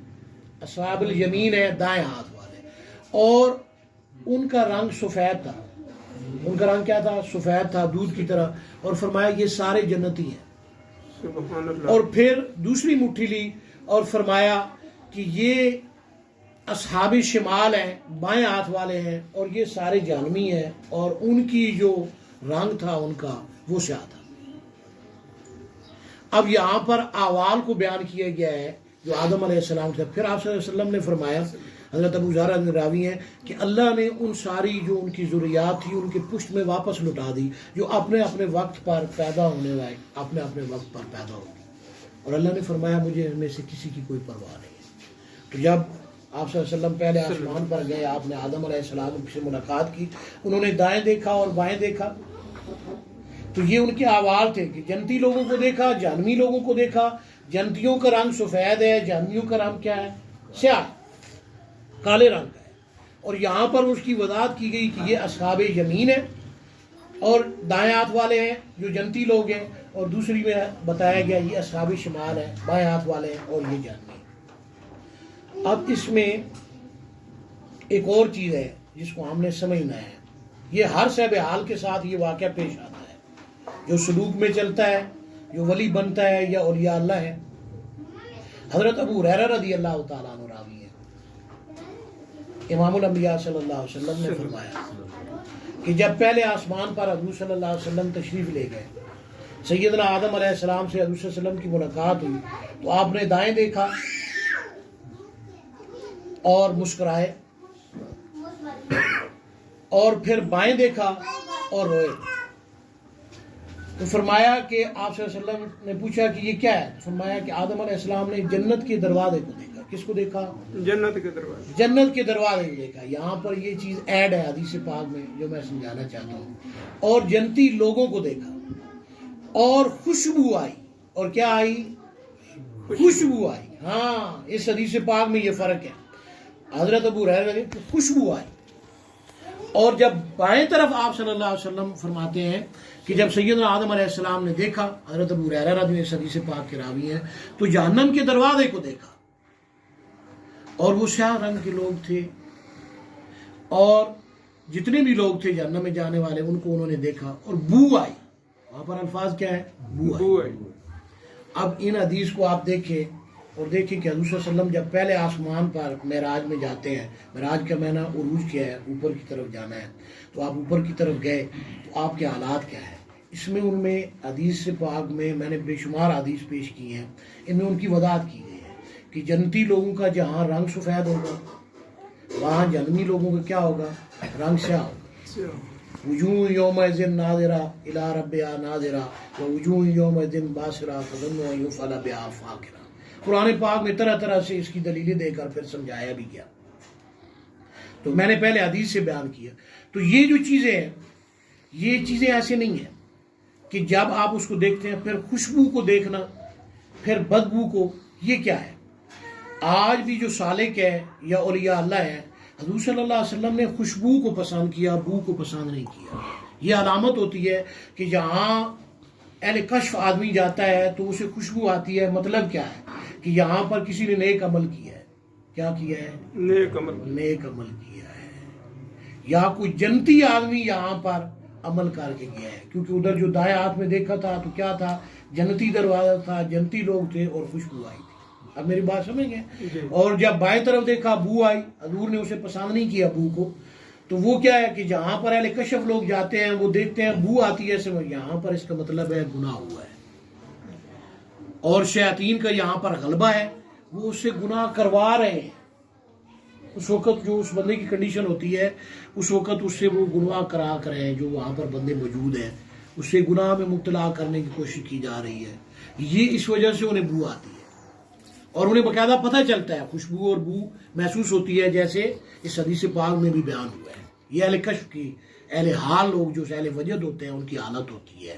اصحاب الیمین ہے دائیں ہاتھ والے، اور ان کا رنگ سفید تھا. ان کا رنگ کیا تھا؟ سفید تھا، دودھ کی طرح. اور فرمایا یہ سارے جنتی ہیں. سبحان اللہ. اور پھر دوسری مٹھی لی اور فرمایا کہ یہ اصحاب شمال ہیں، بائیں ہاتھ والے ہیں، اور یہ سارے جہنمی ہیں، اور ان کی جو رنگ تھا ان کا وہ سیاہ تھا. اب یہاں پر احوال کو بیان کیا گیا ہے جو آدم علیہ السلام تھا. پھر آپ صلی اللہ علیہ وسلم نے فرمایا، حضرت ابو ذر راوی ہیں، کہ اللہ نے ان ساری جو ان کی ضروریات تھی ان کے پشت میں واپس لٹا دی جو اپنے اپنے وقت پر پیدا ہونے والے اپنے اپنے وقت پر پیدا ہوگی. اور اللہ نے فرمایا مجھے ان میں سے کسی کی کوئی پرواہ نہیں ہے. تو جب آپ صلی اللہ علیہ وسلم پہلے آسمان پر گئے، آپ نے آدم علیہ السلام سے ملاقات کی، انہوں نے دائیں دیکھا اور بائیں دیکھا. تو یہ ان کے احوال تھے کہ جنتی لوگوں کو دیکھا، جہنمی لوگوں کو دیکھا. جنتیوں کا رنگ سفید ہے، جہنمیوں کا رنگ کیا ہے؟ سیاہ، کالے رنگ کا ہے. اور یہاں پر اس کی وضاحت کی گئی کہ یہ اصحاب یمین ہے اور دائیں ہاتھ والے ہیں جو جنتی لوگ ہیں، اور دوسری میں بتایا گیا یہ اصحاب شمال ہے، بائیں ہاتھ والے ہیں، اور یہ جہنمی. اب اس میں ایک اور چیز ہے جس کو ہم نے سمجھنا ہے. یہ ہر صحب حال کے ساتھ یہ واقعہ پیش آتا ہے جو سلوک میں چلتا ہے، جو ولی بنتا ہے یا اولیاء اللہ ہے. حضرت ابو ہریرہ رضی اللہ تعالیٰ عنہ راوی ہے، امام الانبیاء صلی اللہ علیہ وسلم نے فرمایا کہ جب پہلے آسمان پر حضور صلی اللہ علیہ وسلم تشریف لے گئے، سیدنا آدم علیہ السلام سے حضور صلی اللہ علیہ وسلم کی ملاقات ہوئی تو آپ نے دائیں دیکھا اور مسکرائے، اور پھر بائیں دیکھا اور روئے. تو فرمایا کہ آپ صلی اللہ علیہ وسلم نے پوچھا کہ یہ کیا ہے؟ فرمایا کہ آدم علیہ السلام نے جنت کے دروازے کو دیکھا. کس کو دیکھا؟ جنت کے دروازے. جنت کے دروازے کو دیکھا. یہاں پر یہ چیز ایڈ ہے حدیث پاک میں جو میں سمجھانا چاہتا ہوں. اور جنتی لوگوں کو دیکھا اور خوشبو آئی. اور کیا آئی؟ خوشبو آئی. ہاں، اس حدیث پاک میں یہ فرق ہے. حضرت ابو ہریرہ نے خوشبو آئی. اور جب بائیں طرف آپ صلی اللہ علیہ وسلم فرماتے ہیں کہ جب سیدنا آدم علیہ السلام نے دیکھا، حضرت ابو ہریرہ رضی اللہ عنہ حدیث پاک کے راوی ہیں، تو جہنم کے دروازے کو دیکھا اور وہ سیاہ رنگ کے لوگ تھے، اور جتنے بھی لوگ تھے جہنم میں جانے والے ان کو انہوں نے دیکھا. اور بو آئی. وہاں پر الفاظ کیا ہے؟ بو آئی. اب ان حدیث کو آپ دیکھیں اور دیکھیں کہ حضور صلی اللہ علیہ وسلم جب پہلے آسمان پر معراج میں جاتے ہیں، معراج کا معنی عروج کیا ہے، اوپر کی طرف جانا ہے. تو آپ اوپر کی طرف گئے تو آپ کے حالات کیا ہے؟ اس میں ان میں حدیث پاک میں نے بے شمار حدیث پیش کی ہیں، ان میں ان کی وضاحت کی گئی ہے کہ جنتی لوگوں کا جہاں رنگ سفید ہوگا وہاں جہنمی لوگوں کا کیا ہوگا؟ رنگ سیاہ ہوگا. وجوہ یومئذ ناظرہ الی ربہا ناظرہ ووجوہ یومئذ باسرہ تظن ان یفعل بہا فاقرہ. قرآن پاک میں طرح طرح سے اس کی دلیلیں دے کر پھر سمجھایا بھی گیا. تو میں نے پہلے حدیث سے بیان کیا. تو یہ جو چیزیں ہیں یہ چیزیں ایسے نہیں ہیں کہ جب آپ اس کو دیکھتے ہیں پھر خوشبو کو دیکھنا پھر بدبو کو، یہ کیا ہے؟ آج بھی جو سالک ہے یا اولیاء اللہ ہے، حضور صلی اللہ علیہ وسلم نے خوشبو کو پسند کیا، بو کو پسند نہیں کیا. یہ علامت ہوتی ہے کہ جہاں اہل کشف آدمی جاتا ہے تو اسے خوشبو آتی ہے. مطلب کیا ہے کہ یہاں پر کسی نے نیک عمل کیا ہے. کیا کیا ہے؟ نیک عمل کیا ہے. یا کوئی جنتی آدمی یہاں پر عمل کر کے گیا ہے، کیونکہ ادھر جو دائیں ہاتھ میں دیکھا تھا تو کیا تھا؟ جنتی دروازہ تھا، جنتی لوگ تھے اور خوشبو آئی تھی. اب میری بات سمجھ گئے؟ اور جب بائیں طرف دیکھا بو آئی، حضور نے اسے پسند نہیں کیا بو کو. تو وہ کیا ہے کہ جہاں پر اہل کشف لوگ جاتے ہیں وہ دیکھتے ہیں بو آتی ہے سمجھ، یہاں پر اس کا مطلب ہے گناہ ہوا ہے. اور شیاطین کا یہاں پر غلبہ ہے، وہ اس سے گناہ کروا رہے ہیں. اس وقت جو اس بندے کی کنڈیشن ہوتی ہے اس وقت اس سے وہ گناہ کرا کر ہیں، جو وہاں پر بندے موجود ہیں اس سے گناہ میں مبتلا کرنے کی کوشش کی جا رہی ہے. یہ اس وجہ سے انہیں بو آتی ہے اور انہیں باقاعدہ پتہ چلتا ہے، خوشبو اور بو محسوس ہوتی ہے، جیسے اس حدیث پاک میں بھی بیان ہوا ہے. یہ اہل کشف کی، اہل حال لوگ جو اہل وجد ہوتے ہیں ان کی حالت ہوتی ہے.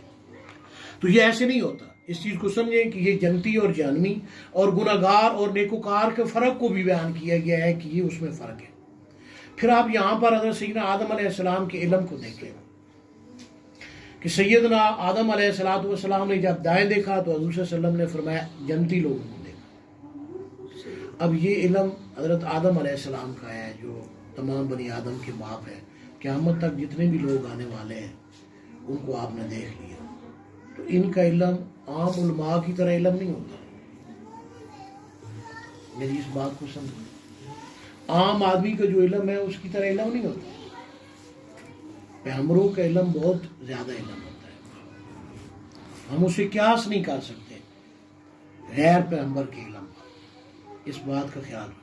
تو یہ ایسے نہیں ہوتا. اس چیز کو سمجھیں کہ یہ جنتی اور جہنمی اور گناہگار اور نیکوکار کے فرق کو بھی بیان کیا گیا ہے کہ یہ اس میں فرق ہے. پھر آپ یہاں پر حضرت سیدنا آدم علیہ السلام کے علم کو دیکھیں کہ سیدنا آدم علیہ السلام نے جب دائیں دیکھا تو حضور صلی اللہ علیہ وسلم نے فرمایا جنتی لوگوں کو دیکھا. اب یہ علم حضرت آدم علیہ السلام کا ہے جو تمام بنی آدم کے باپ ہے. قیامت تک جتنے بھی لوگ آنے والے ہیں ان کو آپ نے دیکھ لیا. تو ان کا علم عام علماء کی طرح علم نہیں ہوتا. میری اس بات کو سمجھیں، عام آدمی کا جو علم ہے اس کی طرح علم نہیں ہوتا. پیغمبروں کا علم بہت زیادہ علم ہوتا ہے. ہم اسے قیاس نہیں کر سکتے غیر پیغمبر کے علم. اس بات کا خیال رکھیں.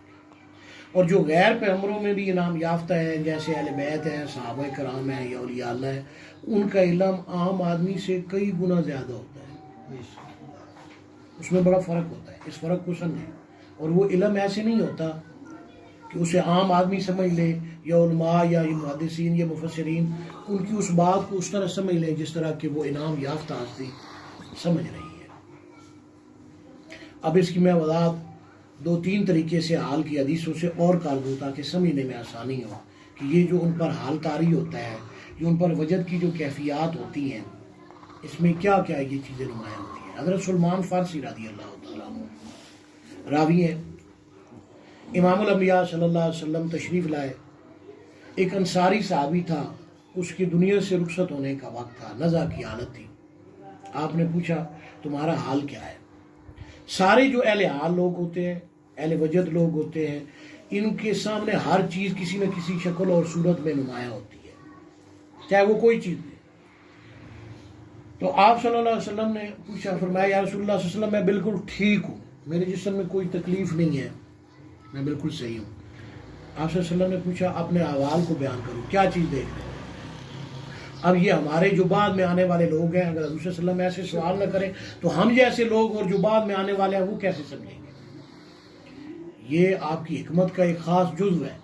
اور جو غیر پیغمبروں میں بھی انعام یافتہ ہیں جیسے اہل بیت ہیں، صحابہ کرام ہیں یا اولیاء اللہ ہیں، ان کا علم عام آدمی سے کئی گنا زیادہ ہوتا ہے. اس میں بڑا فرق ہوتا ہے. اس فرق کو سمجھیں. اور وہ علم ایسے نہیں ہوتا کہ اسے عام آدمی سمجھ لے یا علماء یا محدثین یا مفسرین ان کی اس بات کو اس طرح سمجھ لیں جس طرح کہ وہ انعام یافتہ ہستی سمجھ رہی ہے. اب اس کی میں وضاحت 2-3 طریقے سے حال کی حدیثوں سے اور کر دوں تاکہ سمجھنے میں آسانی ہو کہ یہ جو ان پر حال طاری ہوتا ہے، جو ان پر وجد کی جو کیفیات ہوتی ہیں، اس میں کیا کیا یہ چیزیں نمایاں ہوتی ہیں. حضرت سلمان فارسی رضی اللہ تعالیٰ عنہ راوی ہیں. امام الانبیاء صلی اللہ علیہ وسلم تشریف لائے. ایک انصاری صحابی تھا، اس کی دنیا سے رخصت ہونے کا وقت تھا، نزع کی حالت تھی. آپ نے پوچھا تمہارا حال کیا ہے؟ سارے جو اہل حال لوگ ہوتے ہیں، اہل وجد لوگ ہوتے ہیں، ان کے سامنے ہر چیز کسی نہ کسی شکل اور صورت میں نمایاں ہوتی ہے، چاہے وہ کوئی چیز ہے. تو آپ صلی اللہ علیہ وسلم نے پوچھا، فرمایا یا رسول اللہ صلی اللہ علیہ وسلم میں بالکل ٹھیک ہوں، میرے جسم میں کوئی تکلیف نہیں ہے، میں بالکل صحیح ہوں. آپ صلی اللہ علیہ وسلم نے پوچھا اپنے احوال کو بیان کرو، کیا چیز دیکھ رہے ہیں؟ اب یہ ہمارے جو بعد میں آنے والے لوگ ہیں، اگر حضور صلی اللہ علیہ وسلم ایسے سوال نہ کریں تو ہم جیسے لوگ اور جو بعد میں آنے والے ہیں وہ کیسے سمجھیں گے؟ یہ آپ کی حکمت کا ایک خاص جزو ہے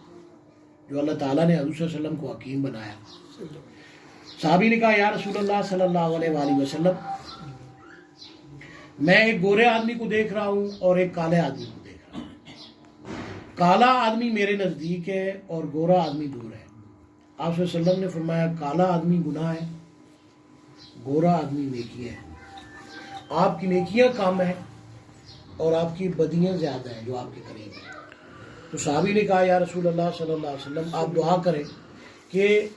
جو اللہ تعالیٰ نے حضور صلی اللہ علیہ وسلم کو حکیم بنایا. صحابی نے کہا یا رسول اللہ صلی اللہ علیہ وآلہ وسلم، میں ایک گورے آدمی کو دیکھ رہا ہوں اور ایک کالے آدمی کو دیکھ رہا ہوں. کالا آدمی میرے نزدیک ہے اور گورا آدمی دور ہے. آپ صلی اللہ علیہ وسلم نے فرمایا کالا آدمی گناہ ہے، گورا آدمی نیکی ہے. آپ کی نیکیاں کم ہیں اور آپ کی بدیاں زیادہ ہیں جو آپ کے قریب ہیں. تو صحابی نے کہا یا رسول اللہ صلی اللہ علیہ وسلم آپ دعا کریں کہ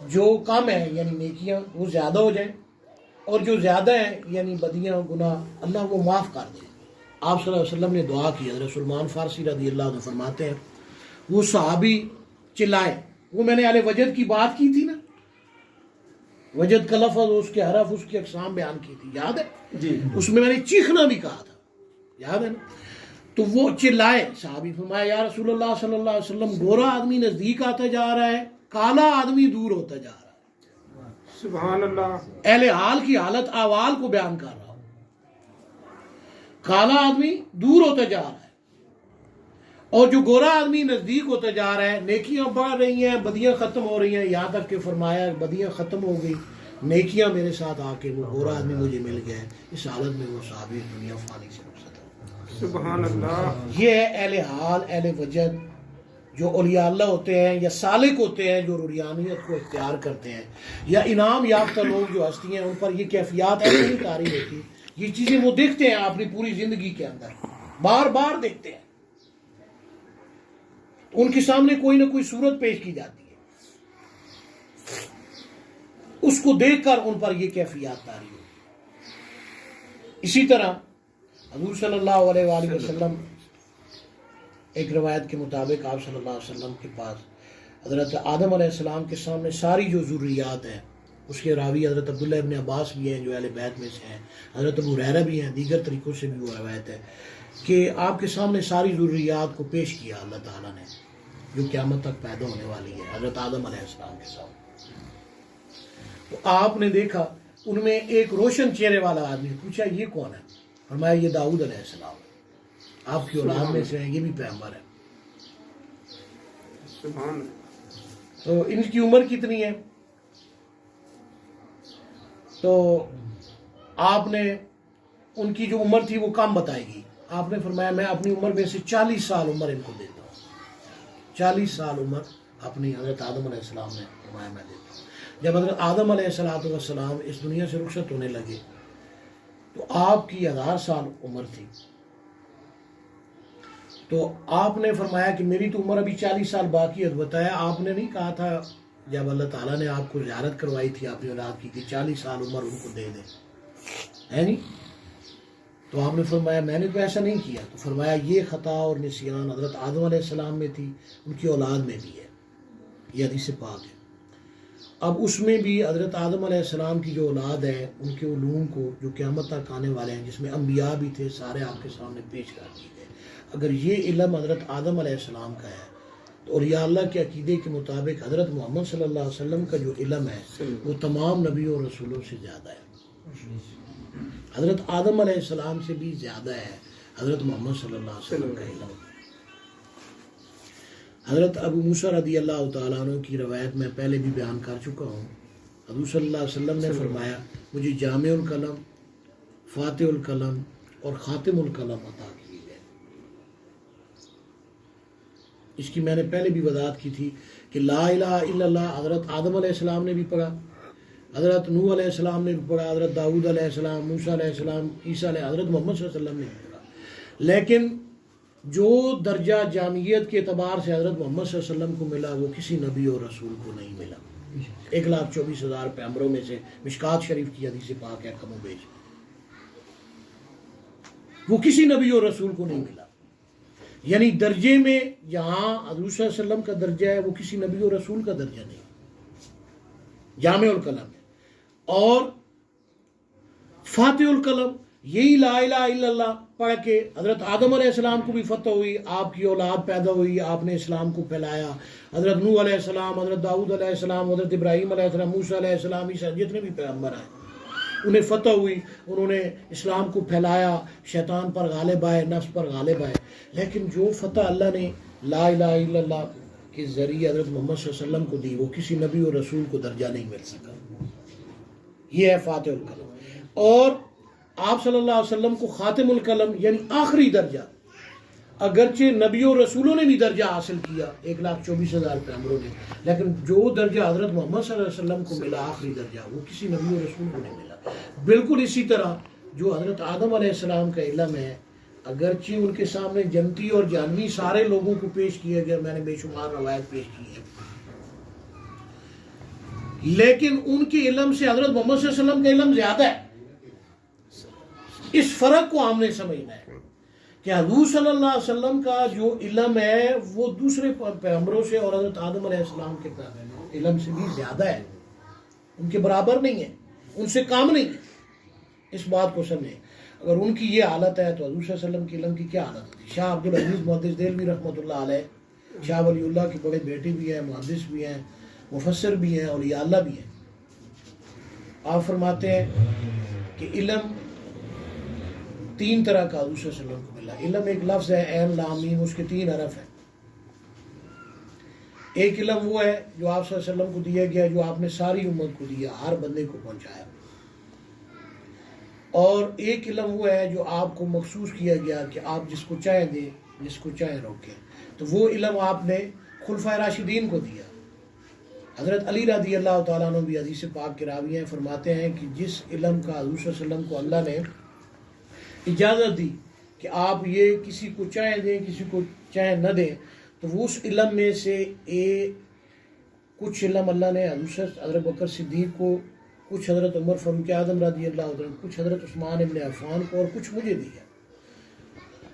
جو کم ہیں یعنی نیکیاں وہ زیادہ ہو جائیں اور جو زیادہ ہیں یعنی بدیاں گناہ اللہ وہ معاف کر دیں. آپ صلی اللہ علیہ وسلم نے دعا کی. حضرت سلمان فارسی رضی اللہ عنہ فرماتے ہیں وہ صحابی چلائے. وہ میں نے اہل وجد کی بات کی تھی نا، وجد کا لفظ، اس کے حرف، اس کی اقسام بیان کی تھی، یاد ہے جی؟ اس میں نے چیخنا بھی کہا تھا، یاد ہے نا؟ تو وہ چلائے. صحابی فرمایا یا رسول اللہ صلی اللہ علیہ وسلم گورا آدمی نزدیک آتا جا رہا ہے، کالا آدمی دور ہوتا جا رہا ہے. سبحان اللہ. اہل حال کی حالت احوال کو بیان کر رہا ہوں. کالا آدمی دور ہوتا جا رہا ہے اور جو گورا آدمی نزدیک ہوتا جا رہا ہے. نیکیاں بڑھ رہی ہیں، بدیاں ختم ہو رہی ہیں، یہاں تک کہ فرمایا بدیاں ختم ہو گئی، نیکیاں میرے ساتھ آ کے وہ گورا آدمی مجھے مل گیا ہے. اس حالت میں وہ صحابی دنیا فانی سے رخصت ہو. سبحان اللہ. یہ ہے اہل حال، اہل وجد، جو اولیاء اللہ ہوتے ہیں یا سالک ہوتے ہیں، جو روحانیت کو اختیار کرتے ہیں، یا انعام یافتہ لوگ جو ہستی ہیں، ان پر یہ کیفیات ایسے نہیں طاری ہوتی. یہ چیزیں وہ دیکھتے ہیں اپنی پوری زندگی کے اندر، بار بار دیکھتے ہیں. ان کے سامنے کوئی نہ کوئی صورت پیش کی جاتی ہے، اس کو دیکھ کر ان پر یہ کیفیات طاری ہوتی ہے. اسی طرح حضور صلی اللہ علیہ وآلہ وسلم، ایک روایت کے مطابق آپ صلی اللہ علیہ وسلم کے پاس حضرت آدم علیہ السلام کے سامنے ساری جو ذریات ہیں، اس کے راوی حضرت عبداللہ ابن عباس بھی ہیں جو اہل بیت میں سے ہیں، حضرت ابو ہریرہ بھی ہیں، دیگر طریقوں سے بھی وہ روایت ہے کہ آپ کے سامنے ساری ذریات کو پیش کیا اللہ تعالیٰ نے جو قیامت تک پیدا ہونے والی ہے حضرت آدم علیہ السلام کے سامنے. تو آپ نے دیکھا ان میں ایک روشن چہرے والا آدمی. پوچھا یہ کون ہے؟ فرمایا یہ داؤد علیہ السلام ہے، آپ کی اولاد میں سے ہیں، یہ بھی پیغمبر ہے. سبحان. تو ان کی عمر کتنی ہے؟ تو آپ نے ان کی جو عمر تھی وہ کم بتائے گی. آپ نے فرمایا میں اپنی عمر میں سے 40 سال عمر ان کو دیتا ہوں. 40 سال عمر اپنی حضرت آدم علیہ السلام نے فرمایا میں دیتا ہوں. جب حضرت آدم علیہ السلام اس دنیا سے رخصت ہونے لگے تو آپ کی 1000 سال عمر تھی. تو آپ نے فرمایا کہ میری تو عمر ابھی 40 سال باقی ہے. بتایا آپ نے نہیں کہا تھا جب اللہ تعالیٰ نے آپ کو زیارت کروائی تھی اپنی اولاد کی کہ 40 سال عمر ان کو دے دیں، ہے نہیں؟ تو آپ نے فرمایا میں نے تو ایسا نہیں کیا. تو فرمایا یہ خطا اور نسیان حضرت آدم علیہ السلام میں تھی، ان کی اولاد میں بھی ہے. یہ حدیث پاک ہے. اب اس میں بھی حضرت آدم علیہ السلام کی جو اولاد ہے ان کے علوم کو جو قیامت تک آنے والے ہیں، جس میں انبیاء بھی تھے، سارے آپ کے سامنے پیش کر دیے گئے. اگر یہ علم حضرت آدم علیہ السلام کا ہے تو اولیاء اللہ کے عقیدے کے مطابق حضرت محمد صلی اللہ علیہ وسلم کا جو علم ہے وہ تمام نبیوں اور رسولوں سے زیادہ ہے. حضرت آدم علیہ السلام سے بھی زیادہ ہے حضرت محمد صلی اللہ علیہ وسلم کا علم. حضرت ابو موسیٰ رضی اللہ تعالیٰ عنہ کی روایت میں پہلے بھی بیان کر چکا ہوں. حضور صلی اللہ علیہ وسلم نے فرمایا مجھے جامع الکلم، فاتح الکلم اور خاتم الکلم عطا کیے گئے. اس کی میں نے پہلے بھی وضاحت کی تھی کہ لا الہ الا اللہ حضرت آدم علیہ السلام نے بھی پڑھا، حضرت نوح علیہ السلام نے بھی پڑھا، حضرت داؤد علیہ السلام، موسیٰ علیہ السلام، عیسیٰ علیہ، حضرت محمد صلی اللہ علیہ وسلم نے بھی پڑھا. لیکن جو درجہ جامعیت کے اعتبار سے حضرت محمد صلی اللہ علیہ وسلم کو ملا وہ کسی نبی اور رسول کو نہیں ملا. 1,24,000 پیغمبروں میں سے مشکات شریف کی حدیث پاک ہے کم و بیش، وہ کسی نبی اور رسول کو نہیں ملا. یعنی درجے میں جہاں حضور صلی اللہ علیہ وسلم کا درجہ ہے وہ کسی نبی اور رسول کا درجہ نہیں. جامع الکلم ہے. اور فاتح الکلم یہی لا الہ الا اللہ پڑھ کے حضرت آدم علیہ السلام کو بھی فتح ہوئی، آپ کی اولاد پیدا ہوئی، آپ نے اسلام کو پھیلایا. حضرت نوح علیہ السلام، حضرت داؤد علیہ السلام، حضرت ابراہیم علیہ السلام، موسیٰ علیہ السلام، عیسیٰ، جتنے بھی پیغمبر ہیں انہیں فتح ہوئی، انہوں نے اسلام کو پھیلایا، شیطان پر غالب آئے، نفس پر غالب آئے. لیکن جو فتح اللہ نے لا الہ الا اللہ کے ذریعے حضرت محمد صلی اللہ علیہ وسلم کو دی وہ کسی نبی اور رسول کو درجہ نہیں مل سکا. یہ ہے فاتح الکلم. اور آپ صلی اللہ علیہ وسلم کو خاتم الکلم یعنی آخری درجہ، اگرچہ نبیوں اور رسولوں نے بھی درجہ حاصل کیا 1,24,000 پیغمبروں نے، لیکن جو درجہ حضرت محمد صلی اللہ علیہ وسلم کو ملا آخری درجہ وہ کسی نبی اور رسول کو نہیں ملا. بالکل اسی طرح جو حضرت آدم علیہ السلام کا علم ہے، اگرچہ ان کے سامنے جنتی اور جہنمی سارے لوگوں کو پیش کیا گیا، میں نے بے شمار روایت پیش کی ہے، لیکن ان کے علم سے حضرت محمد صلی اللہ علیہ وسلم کا علم زیادہ ہے. اس فرق کو ہم نے سمجھنا ہے کہ حضور صلی اللہ علیہ وسلم کا جو علم ہے وہ دوسرے پیغمبروں سے اور حضرت آدم علیہ السلام کے علم سے بھی زیادہ ہے، ان کے برابر نہیں ہے، ان سے کام نہیں ہے. اس بات کو سمجھیں. اگر ان کی یہ حالت ہے تو حضور صلی اللہ علیہ وسلم کے علم کی کیا حالت تھی. شاہ عبدالعزیز محدث دہلوی رحمۃ اللہ علیہ شاہ ولی اللہ کے بڑے بیٹے بھی ہیں، محدث بھی ہیں، مفسر بھی ہیں، اولیاء اللہ بھی ہیں. آپ فرماتے ہیں کہ علم 3 طرح کا حضور صلی اللہ علیہ وسلم کو ملا. علم ایک لفظ ہے، عین لام میم، اس کے 3 حرف ہیں. ایک علم وہ ہے جو آپ صلی اللہ علیہ وسلم کو دیا گیا، جو آپ نے ساری امت کو دیا، ہر بندے کو پہنچایا. اور ایک علم وہ ہے جو آپ کو مخصوص کیا گیا کہ آپ جس کو چاہیں دیں، جس کو چاہیں روکیں. تو وہ علم آپ نے خلفائے راشدین کو دیا. حضرت علی رضی اللہ تعالیٰ عنہ بھی حدیث پاک کے راوی ہیں، فرماتے ہیں کہ جس علم کا حضور صلی اللہ علیہ وسلم کو اللہ نے اجازت دی کہ آپ یہ کسی کو چاہیں دیں، کسی کو چاہیں نہ دیں، تو وہ اس علم میں سے کچھ علم اللہ نے حضرت بکر صدیق کو، کچھ حضرت عمر فاروق اعظم رضی اللہ عنہ، کچھ حضرت عثمان ابن عفان کو، اور کچھ مجھے دیا.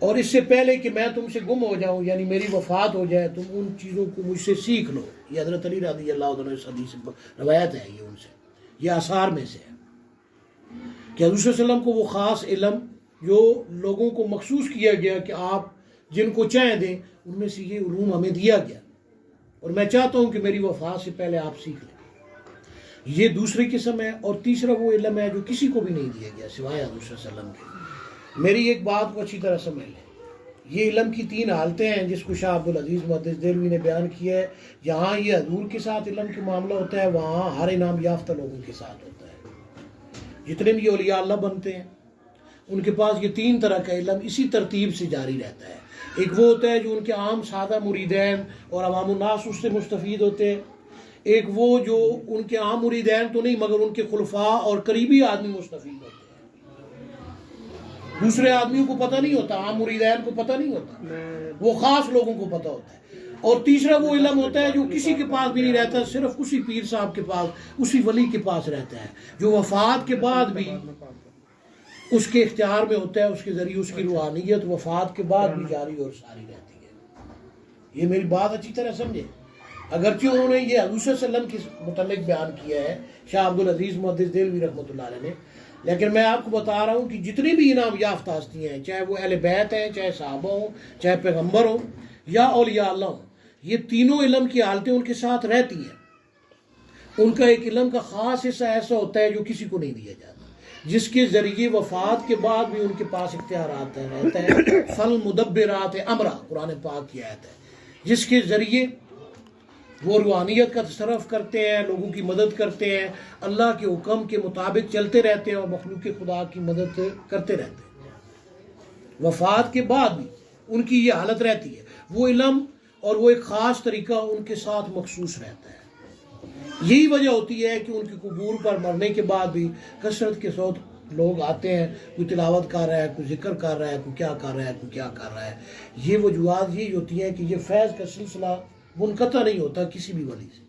اور اس سے پہلے کہ میں تم سے گم ہو جاؤں، یعنی میری وفات ہو جائے، تم ان چیزوں کو مجھ سے سیکھ لو. یہ حضرت علی رضی اللہ عنہ اس حدیث روایت ہے، یہ ان سے، یہ آثار میں سے ہے کہ حضور صلی اللہ علیہ وسلم کو وہ خاص علم جو لوگوں کو مخصوص کیا گیا کہ آپ جن کو چاہیں دیں، ان میں سے یہ علوم ہمیں دیا گیا، اور میں چاہتا ہوں کہ میری وفات سے پہلے آپ سیکھ لیں. یہ دوسری قسم ہے. اور تیسرا وہ علم ہے جو کسی کو بھی نہیں دیا گیا سوائے حضور صلی اللہ علیہ وسلم کے. میری ایک بات کو اچھی طرح سمجھ لیں. یہ علم کی 3 حالتیں ہیں جس کو شاہ عبدالعزیز محدث دہلوی نے بیان کیا ہے. جہاں یہ حضور کے ساتھ علم کے معاملہ ہوتا ہے، وہاں ہر انعام یافتہ لوگوں کے ساتھ ہوتا ہے. جتنے بھی اولیاء اللہ بنتے ہیں ان کے پاس یہ 3 طرح کا علم اسی ترتیب سے جاری رہتا ہے. ایک وہ ہوتا ہے جو ان کے عام سادہ مریدین اور عوام الناس اس سے مستفید ہوتے ہیں. ایک وہ جو ان کے عام مریدین تو نہیں مگر ان کے خلفاء اور قریبی آدمی مستفید ہوتے ہیں. دوسرے آدمیوں کو پتہ نہیں ہوتا، عام مریدین کو پتہ نہیں ہوتا، وہ خاص لوگوں کو پتہ ہوتا ہے. اور تیسرا وہ علم ہوتا ہے جو کسی کے پاس بھی نہیں رہتا، صرف اسی پیر صاحب کے پاس، اسی ولی کے پاس رہتا ہے، جو وفات کے بعد بھی اس کے اختیار میں ہوتا ہے. اس کے ذریعے اس کی روحانیت وفات کے بعد بھی جاری اور ساری رہتی ہے. یہ میری بات اچھی طرح سمجھے. اگرچہ انہوں نے یہ حضور صلی اللہ علیہ وسلم کے متعلق بیان کیا ہے شاہ عبدالعزیز محدث دہلوی رحمۃ اللہ علیہ نے، لیکن میں آپ کو بتا رہا ہوں کہ جتنی بھی انعام یافتہ ہستیاں ہیں، چاہے وہ اہل بیت ہیں، چاہے صحابہ ہوں، چاہے پیغمبر ہوں یا اولیاء اللہ ہوں، یہ تینوں علم کی حالتیں ان کے ساتھ رہتی ہیں. ان کا ایک علم کا خاص حصہ ایسا ہوتا ہے جو کسی کو نہیں دیا جاتا، جس کے ذریعے وفات کے بعد بھی ان کے پاس اختیارات رہتا ہے. فل مدبرات امرا قرآن پاک کی آیت ہے، جس کے ذریعے وہ روحانیت کا تصرف کرتے ہیں، لوگوں کی مدد کرتے ہیں، اللہ کے حکم کے مطابق چلتے رہتے ہیں اور مخلوق خدا کی مدد کرتے رہتے ہیں. وفات کے بعد بھی ان کی یہ حالت رہتی ہے. وہ علم اور وہ ایک خاص طریقہ ان کے ساتھ مخصوص رہتا ہے. یہی وجہ ہوتی ہے کہ ان کے قبور پر مرنے کے بعد بھی کثرت کے ساتھ لوگ آتے ہیں، کوئی تلاوت کر رہا ہے، کوئی ذکر کر رہا ہے، کوئی کیا کر رہا ہے، کوئی کیا کر رہا ہے. یہ وجوہات یہی ہوتی ہیں کہ یہ فیض کا سلسلہ منقطع نہیں ہوتا کسی بھی ولی سے.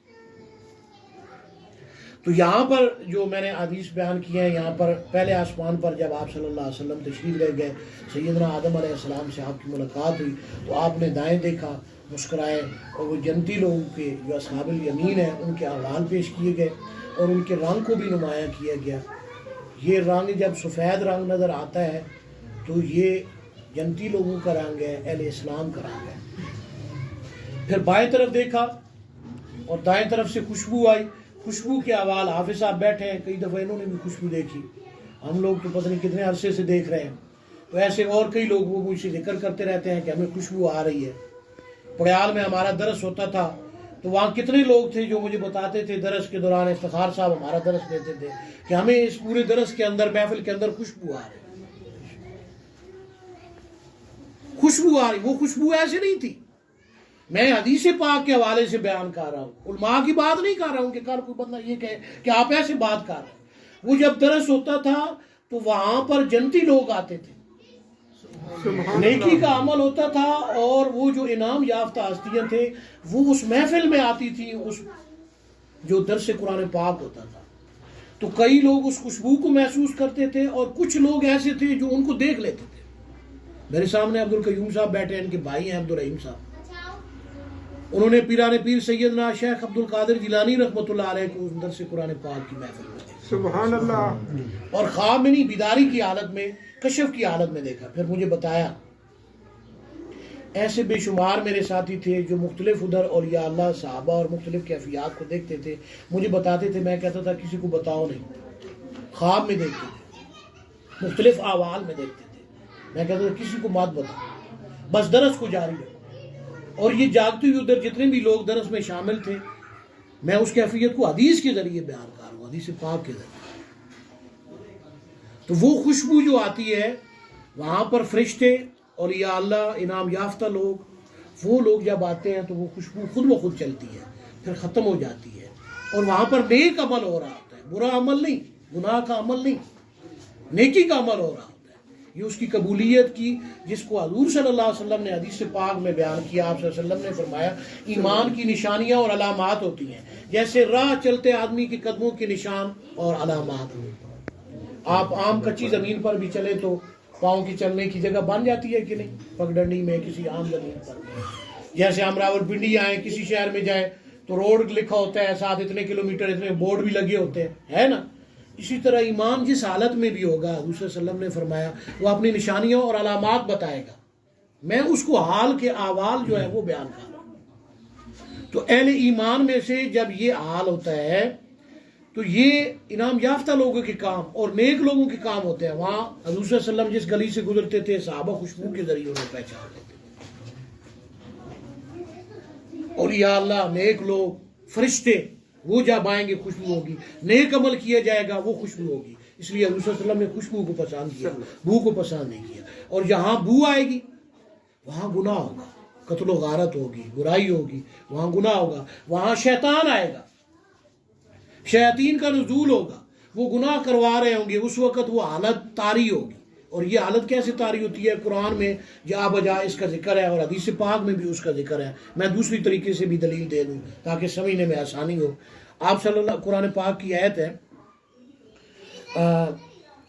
تو یہاں پر جو میں نے حدیث بیان کی ہے، یہاں پر پہلے آسمان پر جب آپ صلی اللہ علیہ وسلم تشریف لے گئے، سیدنا آدم علیہ السلام سے آپ کی ملاقات ہوئی تو آپ نے دائیں دیکھا، مسکرائے، اور وہ جنتی لوگوں کے جو اصحاب الیمین ہیں ان کے احوال پیش کیے گئے اور ان کے رنگ کو بھی نمایاں کیا گیا. یہ رنگ جب سفید رنگ نظر آتا ہے تو یہ جنتی لوگوں کا رنگ ہے، اہل اسلام کا رنگ ہے. پھر بائیں طرف دیکھا اور دائیں طرف سے خوشبو آئی. خوشبو کے احوال حافظ صاحب بیٹھے ہیں، کئی دفعہ انہوں نے بھی خوشبو دیکھی، ہم لوگ تو پتہ نہیں کتنے عرصے سے دیکھ رہے ہیں. تو ایسے اور کئی لوگ وہ مجھ سے ذکر کرتے رہتے ہیں کہ ہمیں خوشبو آ رہی ہے. پڑیال میں ہمارا درس ہوتا تھا تو وہاں کتنے لوگ تھے جو مجھے بتاتے تھے درس کے دوران، افتخار صاحب ہمارا درس دیتے تھے، کہ ہمیں اس پورے درس کے اندر، محفل کے اندر خوشبو آ رہی، خوشبو آ رہی. وہ خوشبو ایسے نہیں تھی. میں حدیث پاک کے حوالے سے بیان کر رہا ہوں، علماء کی بات نہیں کر رہا ہوں کہ کل کوئی بندہ یہ کہے کہ آپ ایسے بات کر رہے ہیں. وہ جب درس ہوتا تھا تو وہاں پر جنتی لوگ آتے تھے، نیکی کا عمل ہوتا تھا، اور وہ جو انعام یافتہ ہستیاں تھے وہ اس محفل میں آتی تھی، اس جو درس قرآن پاک ہوتا تھا. تو کئی لوگ اس خوشبو کو محسوس کرتے تھے اور کچھ لوگ ایسے تھے جو ان کو دیکھ لیتے تھے. میرے سامنے عبدالقیوم صاحب بیٹھے ہیں، ان کے بھائی ہیں عبدالرحیم صاحب. انہوں نے پیران پیر سیدنا شیخ عبدالقادر جیلانی رحمۃ اللہ علیہ کو درس قرآن پاک کی محفل میں سبحان اللہ. اور خواب میں نہیں، بیداری کی حالت میں، کشف کی حالت میں دیکھا. پھر مجھے بتایا. ایسے بے شمار میرے ساتھی تھے جو مختلف ادھر اولیاء اللہ صحابہ اور مختلف کیفیات کو دیکھتے تھے، مجھے بتاتے تھے. میں کہتا تھا کسی کو بتاؤ نہیں. خواب میں دیکھتے تھے، مختلف احوال میں دیکھتے تھے. میں کہتا تھا کسی کو مت بتاؤ، بس درس کو جاری رکھو. اور یہ جاگتے ہوئے ادھر جتنے بھی لوگ درس میں شامل تھے، میں اس کیفیت کو حدیث کے ذریعے بیان کر رہا ہوں، حدیث پاک کے ذریعے. تو وہ خوشبو جو آتی ہے وہاں پر فرشتے اور یا اللہ انعام یافتہ لوگ، وہ لوگ جب آتے ہیں تو وہ خوشبو خود بخود چلتی ہے، پھر ختم ہو جاتی ہے. اور وہاں پر نیک عمل ہو رہا ہوتا ہے، برا عمل نہیں، گناہ کا عمل نہیں، نیکی کا عمل ہو رہا ہوتا ہے. یہ اس کی قبولیت کی، جس کو حضور صلی اللہ علیہ وسلم نے حدیث پاک میں بیان کیا. آپ صلی اللہ علیہ وسلم نے فرمایا ایمان کی نشانیاں اور علامات ہوتی ہیں جیسے راہ چلتے آدمی کے قدموں کے نشان اور علامات. آپ عام کچی زمین پر بھی چلے تو پاؤں کی چلنے کی جگہ بن جاتی ہے کہ نہیں، پگڈنڈی میں کسی عام زمین پر. جیسے ہم راولپنڈی آئیں، کسی شہر میں جائیں تو روڈ لکھا ہوتا ہے، ساتھ اتنے کلومیٹر، اتنے بورڈ بھی لگے ہوتے ہیں، ہے نا. اسی طرح ایمان جس حالت میں بھی ہوگا، حضور صلی اللہ علیہ وسلم نے فرمایا وہ اپنی نشانیوں اور علامات بتائے گا. میں اس کو حال کے احوال جو ہے وہ بیان کر رہا ہوں. تو اہل ایمان میں سے جب یہ حال ہوتا ہے تو یہ انعام یافتہ لوگوں کے کام اور نیک لوگوں کے کام ہوتے ہیں. وہاں حضور صلی اللہ علیہ وسلم جس گلی سے گزرتے تھے، صحابہ خوشبو کے ذریعے انہیں پہچان لیتے. اور یا اللہ نیک لوگ، فرشتے، وہ جب آئیں گے خوشبو ہوگی. نیک عمل کیا جائے گا وہ خوشبو ہوگی. اس لیے حضور صلی اللہ علیہ وسلم نے خوشبو کو پسند کیا، بو کو پسند نہیں کیا. اور جہاں بو آئے گی وہاں گناہ ہوگا، قتل و غارت ہوگی، برائی ہوگی، وہاں گناہ ہوگا. وہاں شیطان آئے گا، شیاطین کا نزول ہوگا، وہ گناہ کروا رہے ہوں گے. اس وقت وہ حالت طاری ہوگی. اور یہ حالت کیسے طاری ہوتی ہے؟ قرآن میں جا بجا اس کا ذکر ہے اور حدیث پاک میں بھی اس کا ذکر ہے. میں دوسری طریقے سے بھی دلیل دے دوں تاکہ سمجھنے میں آسانی ہو. آپ صلی اللہ، قرآن پاک کی آیت ہے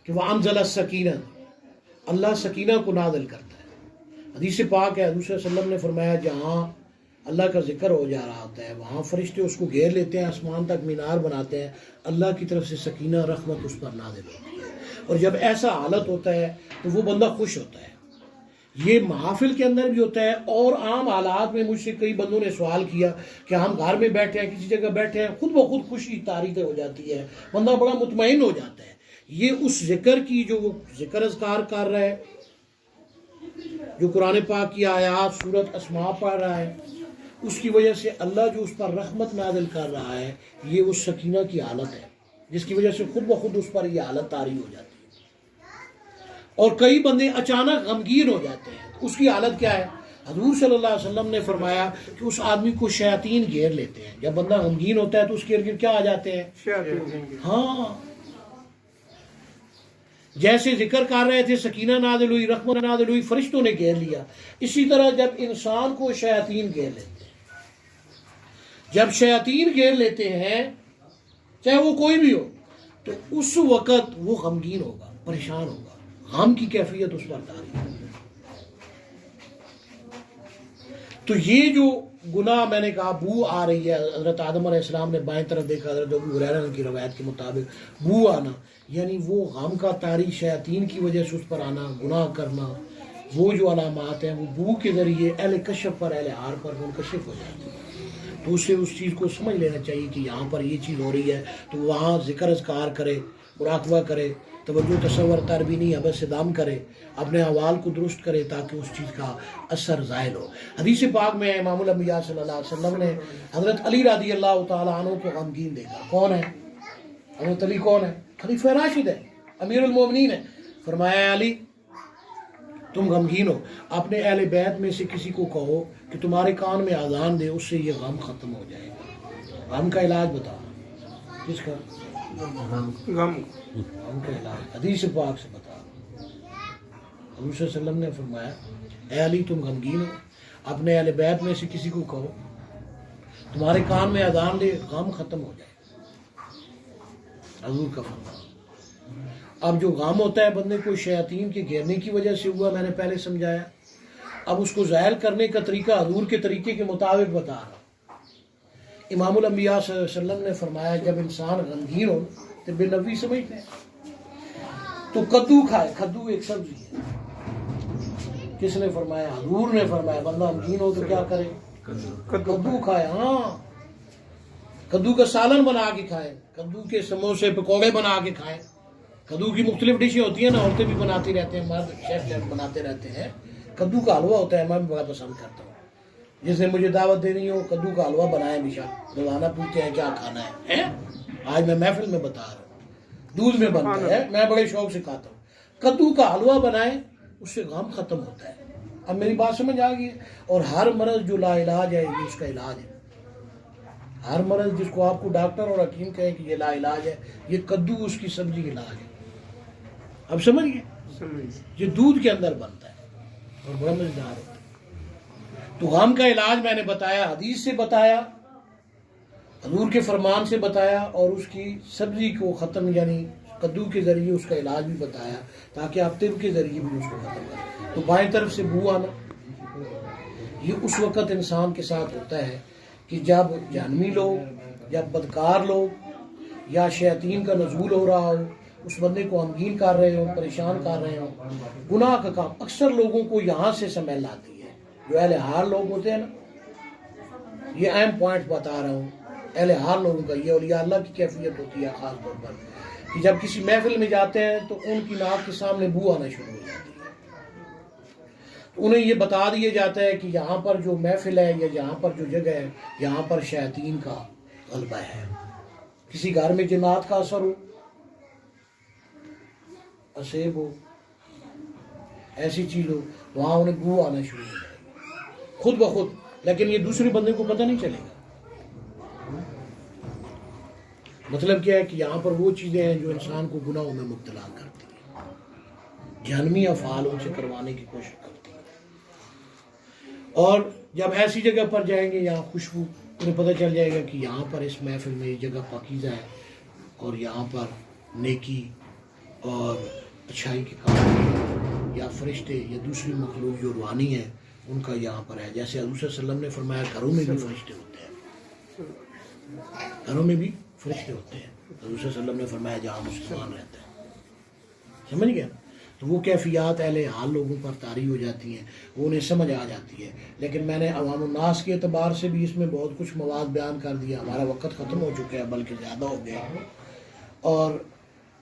کہ وَأَنزَلَ السَّكِينَةَ، اللہ سکینہ کو نازل کرتا ہے. حدیث پاک ہے، حضور صلی اللہ علیہ وسلم نے فرمایا جہاں اللہ کا ذکر ہو جا رہا ہوتا ہے وہاں فرشتے اس کو گھیر لیتے ہیں، آسمان تک مینار بناتے ہیں، اللہ کی طرف سے سکینہ رحمت اس پر نازل ہوتی ہے. اور جب ایسا حالت ہوتا ہے تو وہ بندہ خوش ہوتا ہے. یہ محافل کے اندر بھی ہوتا ہے اور عام حالات میں. مجھ سے کئی بندوں نے سوال کیا کہ ہم گھر میں بیٹھے ہیں، کسی جگہ بیٹھے ہیں، خود بخود خوشی طاری ہو جاتی ہے، بندہ بڑا مطمئن ہو جاتا ہے. یہ اس ذکر کی، جو وہ ذکر اذکار کر رہا ہے، جو قرآن پاک کی آیات سورت اسماء پڑھ رہا ہے، اس کی وجہ سے اللہ جو اس پر رحمت نازل کر رہا ہے، یہ اس سکینہ کی حالت ہے جس کی وجہ سے خود بخود اس پر یہ حالت طاری ہو جاتی ہے. اور کئی بندے اچانک غمگین ہو جاتے ہیں، اس کی حالت کیا ہے؟ حضور صلی اللہ علیہ وسلم نے فرمایا کہ اس آدمی کو شیاطین گھیر لیتے ہیں. جب بندہ غمگین ہوتا ہے تو اس کے ارد کیا آ جاتے ہیں؟ ہاں، جیسے ذکر کر رہے تھے، سکینہ نازل ہوئی، رحمت نازل ہوئی، فرشتوں نے گھیر لیا. اسی طرح جب انسان کو شیاطین گھیر لیتے ہیں، جب شیاطین گھیر لیتے ہیں چاہے وہ کوئی بھی ہو، تو اس وقت وہ غمگین ہوگا، پریشان ہوگا، غم کی کیفیت اس پر طاری ہوگی. تو یہ جو گناہ میں نے کہا بو آ رہی ہے، حضرت آدم علیہ السلام نے بائیں طرف دیکھا، حضرت ابو ہریرہ کی روایت کے مطابق بو آنا، یعنی وہ غم کا طاری شیاطین کی وجہ سے اس پر آنا، گناہ کرنا. وہ جو علامات ہیں وہ بو کے ذریعے اہل کشف پر، اہل حار پر منکشف ہو جاتی ہیں. تو اسے اس چیز کو سمجھ لینا چاہیے کہ یہاں پر یہ چیز ہو رہی ہے تو وہاں ذکر اذکار کرے، مراقبہ کرے، توجہ تصور تربینی حبس دم کرے، اپنے احوال کو درست کرے تاکہ اس چیز کا اثر ظاہر ہو. حدیث پاک میں امام الانبیاء صلی اللہ علیہ وسلم نے حضرت علی رضی اللہ تعالیٰ عنہ کو غمگین دیکھا. کون ہے حضرت علی؟ کون ہے؟ خلیفہ راشد ہے، امیر المومنین ہے. فرمایا علی تم غمگین ہو، اپنے اہل بیت میں سے کسی کو کہو کہ تمہارے کان میں اذان دے، اس سے یہ غم ختم ہو جائے گا. غم کا علاج بتاؤ. کس کا؟ غم کا علاج حدیث پاک سے بتا. حضور صلی اللہ علیہ وسلم نے فرمایا اے علی تم غمگین ہو، اپنے اہل بیت میں سے کسی کو کہو تمہارے کان میں اذان دے، غم ختم ہو جائے. حضور کا فرمان. اب جو غم ہوتا ہے بندے کو شیاطین کے گھیرنے کی وجہ سے ہوا، میں نے پہلے سمجھایا. اب اس کو ظاہر کرنے کا طریقہ حضور کے طریقے کے مطابق بتا رہا ہوں. امام الانبیاء صلی اللہ علیہ وسلم نے فرمایا جب انسان غمگین ہو تو بے نفی سمجھتے ہیں. تو کدو کھائے، کدو ایک سبزی ہے. کس نے فرمایا؟ حضور نے فرمایا. بندہ امین ہو تو کیا کرے؟ کدو کھائے. ہاں، کدو کا سالن بنا کے کھائے، کدو کے سموسے پکوڑے بنا کے کھائے. کدو کی مختلف ڈشیں ہوتی ہیں نا، عورتیں بھی بناتی رہتے ہیں، مرد شیف بناتے رہتے ہیں. کدو کا حلوہ ہوتا ہے، میں بھی بڑا پسند کرتا ہوں. جس نے مجھے دعوت دینی ہو کدو کا حلوہ بنائے ہمیشہ. روزانہ پوچھتے ہیں کیا کھانا ہے. آج میں محفل میں بتا رہا ہوں، دودھ میں بنتا ہے، میں بڑے شوق سے کھاتا ہوں. کدو کا حلوہ بنائے، اس سے غم ختم ہوتا ہے. اب میری بات سمجھ آ گئی. اور ہر مرض جو لا علاج ہے یہ اس کا علاج ہے. ہر مرض جس کو آپ کو ڈاکٹر اور حکیم کہیں کہ یہ لا علاج ہے، یہ کدو اس کی سبزی علاج ہے. اب سمجھ گئے؟ یہ دودھ کے اندر بنتا ہے اور بڑا مزیدار ہوتا ہے. تو غم کا علاج میں نے بتایا، حدیث سے بتایا، حضور کے فرمان سے بتایا، اور اس کی سبزی کو ختم یعنی کدو کے ذریعے اس کا علاج بھی بتایا تاکہ آپ طب کے ذریعے بھی اس کو ختم کریں. تو بائیں طرف سے بو آنا، یہ اس وقت انسان کے ساتھ ہوتا ہے کہ جب جہنمی لوگ یا بدکار لوگ یا شیاطین کا نزول ہو رہا ہو، اس بندے کو غمگین کر رہے ہوں، پریشان کر رہے ہوں. گناہ کا کام اکثر لوگوں کو یہاں سے سمیل آتی ہے. جو اہل حال لوگ ہوتے ہیں نا، یہ اہم پوائنٹ بتا رہا ہوں. اہل حال لوگوں کا یہ اولیاء اللہ کی کیفیت ہوتی ہے خاص طور پر کہ جب کسی محفل میں جاتے ہیں تو ان کی ناک کے سامنے بو آنا شروع ہو جاتی ہے. انہیں یہ بتا دیا جاتا ہے کہ یہاں پر جو محفل ہے یا یہاں پر جو جگہ ہے، یہاں پر شیاطین کا غلبہ ہے. کسی گھر میں جنات کا اثر ہو، اسیب ہو، ایسی چیز ہو، وہاں انہیں بو آنا شروع ہو جائے گی خود بخود. لیکن یہ دوسرے بندے کو پتہ نہیں چلے گا. مطلب کیا ہے کہ یہاں پر وہ چیزیں ہیں جو انسان کو گناہوں میں مبتلا کرتی ہیں، جہنمی افعال ان سے کروانے کی کوشش کرتی ہیں. اور جب ایسی جگہ پر جائیں گے یہاں خوشبو، انہیں پتہ چل جائے گا کہ یہاں پر اس محفل میں یہ جگہ پاکیزہ ہے اور یہاں پر نیکی اور اچھائی کے کام یا فرشتے یا دوسری مخلوق جو روحانی ہے ان کا یہاں پر ہے. جیسے حضور صلی اللہ علیہ وسلم نے فرمایا گھروں میں بھی فرشتے ہوتے ہیں، گھروں میں بھی فرشتے ہوتے ہیں. حضور صلی اللہ علیہ وسلم نے فرمایا جہاں مسلمان رہتا ہے. سمجھ گیا؟ تو وہ کیفیات اہل حال لوگوں پر طاری ہو جاتی ہیں، وہ انہیں سمجھ آ جاتی ہے. لیکن میں نے عوام الناس کے اعتبار سے بھی اس میں بہت کچھ مواد بیان کر دیا. ہمارا وقت ختم ہو چکا ہے بلکہ زیادہ ہو گیا ہے. اور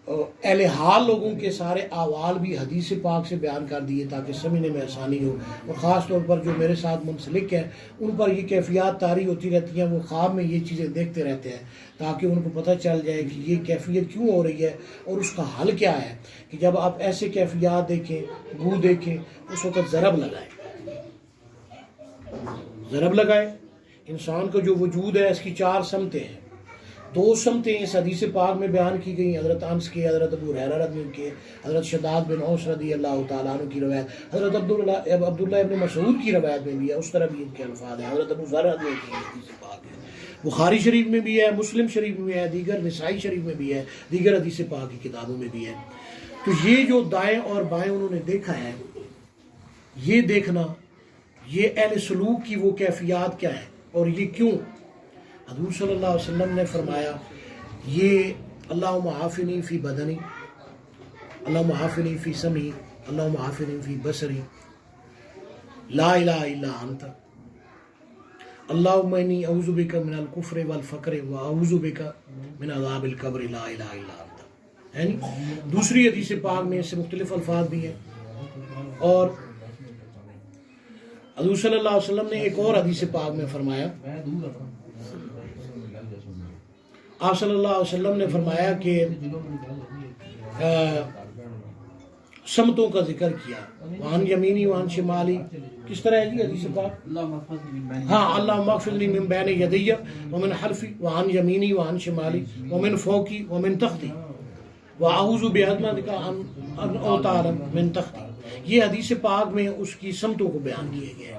اہل حال لوگوں کے سارے احوال بھی حدیث پاک سے بیان کر دیے تاکہ سمجھنے میں آسانی ہو. اور خاص طور پر جو میرے ساتھ منسلک ہیں ان پر یہ کیفیات طاری ہوتی رہتی ہیں. وہ خواب میں یہ چیزیں دیکھتے رہتے ہیں تاکہ ان کو پتہ چل جائے کہ یہ کیفیت کیوں ہو رہی ہے اور اس کا حل کیا ہے. کہ جب آپ ایسے کیفیات دیکھیں، بو دیکھیں، اس وقت ضرب لگائیں. ضرب لگائیں. انسان کا جو وجود ہے اس کی 4 سمتیں ہیں. 2 سمتیں اس حدیث پاک میں بیان کی گئی. حضرت انس کے، حضرت ابو ہریرہ رضی اللہ عنہ کے، حضرت شداد بن اوس رضی اللہ تعالیٰ عنہ کی روایت، حضرت عبداللہ ابن مسعود کی روایت میں بھی ہے. اس طرح بھی ان کے الفاظ ہیں. حضرت ابو ذر رضی اللہ عنہ کی حدیث پاک ہے، بخاری شریف میں بھی ہے، مسلم شریف میں ہے، دیگر نسائی شریف میں بھی ہے، دیگر حدیث پاک کی کتابوں میں بھی ہے. تو یہ جو دائیں اور بائیں انہوں نے دیکھا ہے، یہ دیکھنا، یہ اہل سلوک کی وہ کیفیات کیا ہے اور یہ کیوں. حضور صلی اللہ علیہ وسلم نے فرمایا یہ اللہم عافنی فی بدنی، اللہم عافنی فی سمعی، اللہم عافنی فی بصری، لا الہ الا انت، اللہم انی اعوذ بک من الکفر والفقر واعوذ بک من عذاب القبر، لا الہ الا انت. یعنی دوسری حدیث پاک میں اس سے مختلف الفاظ بھی ہیں. اور حضور صلی اللہ علیہ وسلم نے ایک اور حدیث پاک میں فرمایا، آپ صلی اللہ علیہ وسلم نے فرمایا کہ سمتوں کا ذکر کیا، وان یمینی وان شمالی. کس طرح ہے جی حدیث پاک؟ ہاں، اللہم اغفر لی من بین یدی ومن خلفی وعن یمینی وعن شمالی ومن فوقی ومن تحتی واعوذ بعظمتک ان اغتال من تحتی. یہ حدیث پاک میں اس کی سمتوں کو بیان کیے گئے.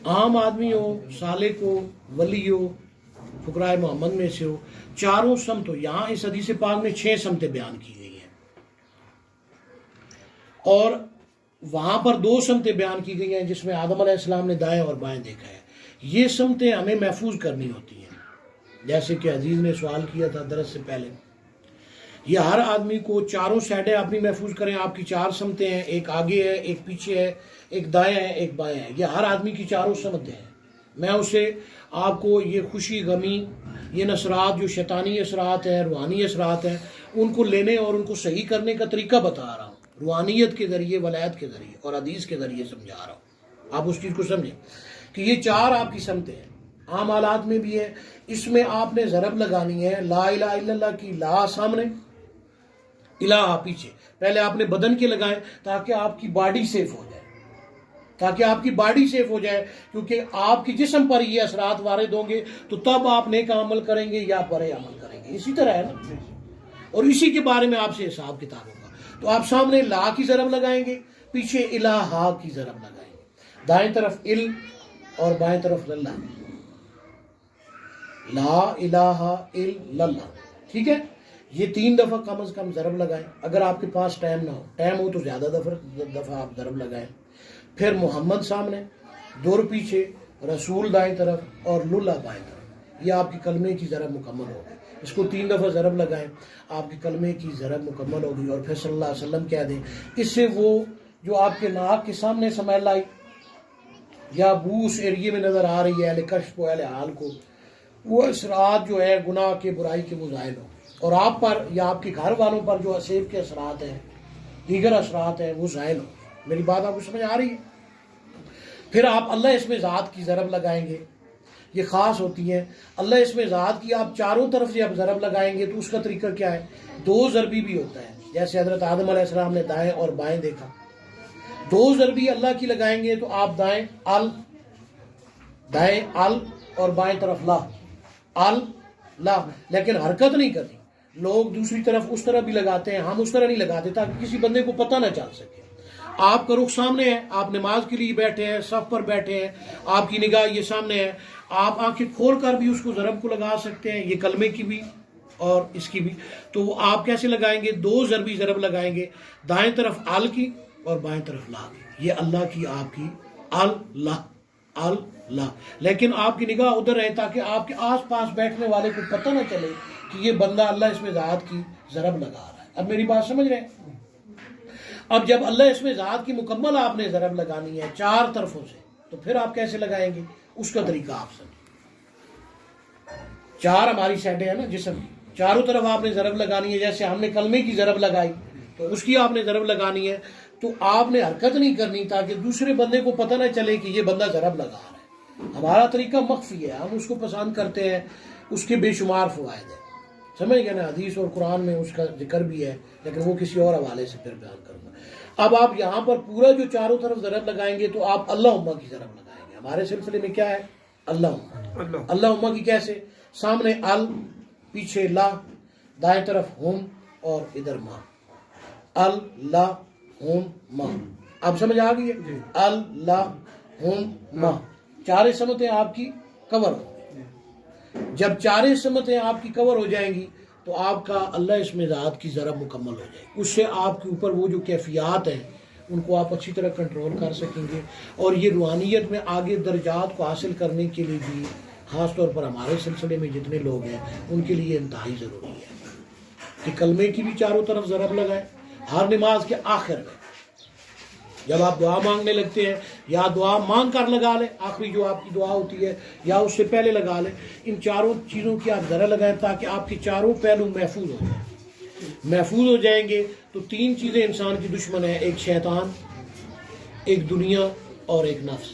عام آدمی ہو، سالک ہو، ولی ہو، فقراء محمد میں سے ہو، 4 سمتوں. یہاں اس حدیث پاک میں 6 سمتیں بیان کی گئی ہیں اور وہاں پر 2 سمتیں بیان کی گئی ہیں جس میں آدم علیہ السلام نے دائیں اور بائیں دیکھا ہے. یہ سمتیں ہمیں محفوظ کرنی ہوتی ہیں. جیسے کہ عزیز نے سوال کیا تھا درس سے پہلے یہ ہر آدمی کو چاروں سائڈیں اپنی محفوظ کریں. آپ کی 4 سمتیں ہیں، ایک آگے ہے، ایک پیچھے ہے، ایک دائیں ہے، ایک بائیں ہے. یہ ہر آدمی کی 4 سمتیں ہیں. میں اسے آپ کو یہ خوشی غمی، یہ نصرات جو شیطانی اثرات ہیں، روحانی اثرات ہیں، ان کو لینے اور ان کو صحیح کرنے کا طریقہ بتا رہا ہوں، روحانیت کے ذریعے، ولایت کے ذریعے اور حدیث کے ذریعے سمجھا رہا ہوں. آپ اس چیز کو سمجھیں کہ یہ 4 آپ کی سمتیں ہیں. عام حالات میں بھی ہے. اس میں آپ نے ضرب لگانی ہے. لا الہ الا اللہ کی لا سامنے، الہ پیچھے. پہلے آپ نے بدن کے لگائیں تاکہ آپ کی باڈی سیف ہو جائے، تاکہ آپ کی باڈی سیف ہو جائے، کیونکہ آپ کی جسم پر یہ اثرات وارد ہوں گے تو تب آپ نیک عمل کریں گے یا برے عمل کریں گے. اسی طرح ہے نا، اور اسی کے بارے میں آپ سے حساب کتاب ہوگا. تو آپ سامنے لا کی ضرب لگائیں گے، پیچھے الہ کی ضرب لگائیں گے. دائیں طرف ال اور بائیں طرف اللہ. لا الہ الا اللہ. ٹھیک ہے، یہ 3 دفعہ کم از کم ضرب لگائیں. اگر آپ کے پاس ٹائم نہ ہو، ٹائم ہو تو زیادہ دفعہ آپ ضرب لگائیں. پھر محمد سامنے، دور پیچھے، رسول دائیں طرف اور للہ بائیں طرف. یہ آپ کی کلمے کی ضرب مکمل ہوگی. اس کو 3 دفعہ ضرب لگائیں، آپ کی کلمے کی ضرب مکمل ہوگی. اور پھر صلی اللہ علیہ وسلم کہہ دیں. اس سے وہ جو آپ کے ناک کے سامنے سمیل آئی یا بو اس ایریے میں نظر آ رہی ہے اہل کشف و اہل حال کو، وہ اثرات جو ہے گناہ کے، برائی کے، وہ ظاہر ہوں. اور آپ پر یا آپ کے گھر والوں پر جو اسیب کے اثرات ہیں، دیگر اثرات ہیں، وہ ظاہر ہوں. میری بات آپ کو سمجھ آ رہی ہے؟ پھر آپ اللہ اسم ذات کی ضرب لگائیں گے. یہ خاص ہوتی ہیں. اللہ اسم ذات کی آپ چاروں طرف سے آپ ضرب لگائیں گے تو اس کا طریقہ کیا ہے؟ 2 ضربی بھی ہوتا ہے. جیسے حضرت آدم علیہ السلام نے دائیں اور بائیں دیکھا. 2 ضربی اللہ کی لگائیں گے تو آپ دائیں ال، دائیں ال اور بائیں طرف لا، ال لا. لیکن حرکت نہیں کرنی. لوگ دوسری طرف اس طرح بھی لگاتے ہیں، ہم اس طرح نہیں لگاتے تاکہ کسی بندے کو پتہ نہ چل سکے. آپ کا رخ سامنے ہے، آپ نماز کے لیے بیٹھے ہیں، صف پر بیٹھے ہیں، آپ کی نگاہ یہ سامنے ہے. آپ آنکھیں کھول کر بھی اس کو ضرب کو لگا سکتے ہیں، یہ کلمے کی بھی اور اس کی بھی. تو آپ کیسے لگائیں گے؟ 2 ضربی ضرب لگائیں گے، دائیں طرف ال کی اور بائیں طرف لا کی. یہ اللہ کی، آپ کی اللہ اللہ. لیکن آپ کی نگاہ ادھر رہے تاکہ آپ کے آس پاس بیٹھنے والے کو پتہ نہ چلے کہ یہ بندہ اللہ اسم ذات کی ضرب لگا رہا ہے. اب میری بات سمجھ رہے ہیں؟ اب جب اللہ اسم ذات کی مکمل آپ نے ضرب لگانی ہے 4 طرفوں سے، تو پھر آپ کیسے لگائیں گے؟ اس کا طریقہ آپ سمجھیں. 4 ہماری سائڈیں ہیں نا جسم کی، چاروں طرف آپ نے ضرب لگانی ہے. جیسے ہم نے کلمے کی ضرب لگائی تو اس کی آپ نے ضرب لگانی ہے. تو آپ نے حرکت نہیں کرنی تاکہ دوسرے بندے کو پتہ نہ چلے کہ یہ بندہ ضرب لگا رہا ہے. ہمارا طریقہ مخفی ہے، ہم اس کو پسند کرتے ہیں، اس کے بے شمار فوائد ہیں. سمجھ گئے نا؟ حدیث اور قرآن میں اس کا ذکر بھی ہے، لیکن وہ کسی اور حوالے سے پھر بیان کروں گا. اب آپ یہاں پر پورا جو چاروں طرف ضرب لگائیں گے تو آپ اللہ امہ کی ضرب لگائیں گے. ہمارے سلسلے میں کیا ہے؟ اللہ امہ. اللہ امہ کی کیسے؟ سامنے ال، پیچھے لا، دائیں طرف ہم اور ادھر ماں. اللہ ہم ماں. اب سمجھ آ گئی ہے؟ اللہ ہم ماں. 4 سمتیں آپ کی کور ہو گئی. جب 4 سمتیں آپ کی کور ہو جائیں گی تو آپ کا اللہ اسم ذات کی ضرب مکمل ہو جائے گی. اس سے آپ کے اوپر وہ جو کیفیات ہیں ان کو آپ اچھی طرح کنٹرول کر سکیں گے. اور یہ روحانیت میں آگے درجات کو حاصل کرنے کے لیے بھی، خاص طور پر ہمارے سلسلے میں جتنے لوگ ہیں ان کے لیے انتہائی ضروری ہے کہ کلمے کی بھی چاروں طرف ضرب لگائیں. ہر نماز کے آخر میں جب آپ دعا مانگنے لگتے ہیں، یا دعا مانگ کر لگا لیں، آخری جو آپ کی دعا ہوتی ہے، یا اس سے پہلے لگا لیں. ان چاروں چیزوں کی آپ ذرا لگائیں تاکہ آپ کے چاروں پہلو محفوظ ہو جائیں. محفوظ ہو جائیں گے تو 3 چیزیں انسان کی دشمن ہیں: ایک شیطان، ایک دنیا اور ایک نفس.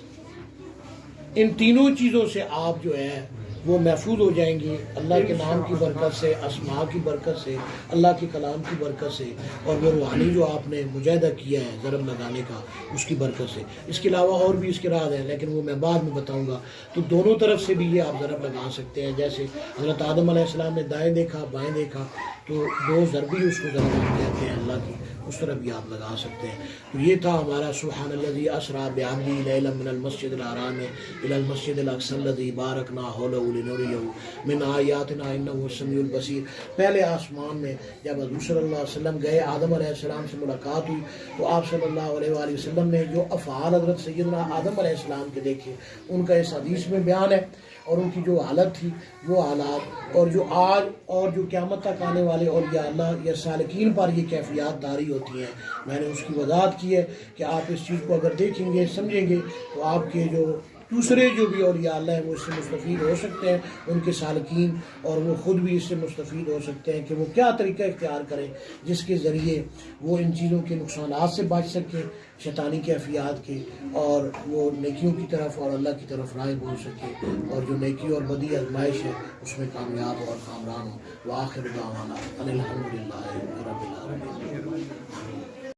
ان تینوں چیزوں سے آپ جو ہے وہ محفوظ ہو جائیں گے اللہ کے نام کی برکت سے، اسماء کی برکت سے، اللہ کے کلام کی برکت سے، اور وہ روحانی جو آپ نے مجاہدہ کیا ہے ضرب لگانے کا، اس کی برکت سے. اس کے علاوہ اور بھی اس کے راز ہیں لیکن وہ میں بعد میں بتاؤں گا. تو دونوں طرف سے بھی یہ آپ ضرب لگا سکتے ہیں. جیسے حضرت آدم علیہ السلام نے دائیں دیکھا، بائیں دیکھا، تو 2 ضربی اس کو ضرب کہتے ہیں اللہ کی، اس طرح بھی آپ لگا سکتے ہیں. تو یہ تھا ہمارا سبحان الذی اسریٰ بعبدہ لیلا من المسجد الحرام الی المسجد الاقصی الذی بارکنا حولہ لنریہ من آیاتنا انہ هو السمیع البصیر. پہلے آسمان میں جب حضور صلی اللہ علیہ وسلم گئے، آدم علیہ السلام سے ملاقات ہوئی تو آپ صلی اللہ علیہ وآلہ وسلم نے جو افعال حضرت سیدنا آدم علیہ السلام کے دیکھے ان کا اس حدیث میں بیان ہے. اور ان کی جو حالت تھی وہ حالات، اور جو آج اور جو قیامت تک آنے والے اولیاء اللہ یا سالکین پر یہ کیفیات طاری ہوتی ہیں، میں نے اس کی وضاحت کی ہے کہ آپ اس چیز کو اگر دیکھیں گے سمجھیں گے تو آپ کے جو دوسرے جو بھی اولیاء اللہ ہیں وہ اس سے مستفید ہو سکتے ہیں، ان کے سالکین، اور وہ خود بھی اس سے مستفید ہو سکتے ہیں کہ وہ کیا طریقہ اختیار کریں جس کے ذریعے وہ ان چیزوں کے نقصانات سے بچ سکیں، شیطانی کیفیات کے، اور وہ نیکیوں کی طرف اور اللہ کی طرف راغب ہو سکے، اور جو نیکی اور بدی آزمائش ہے اس میں کامیاب اور کامران ہو۔ وآخر دعوانا ان الحمدللہ رب العالمین۔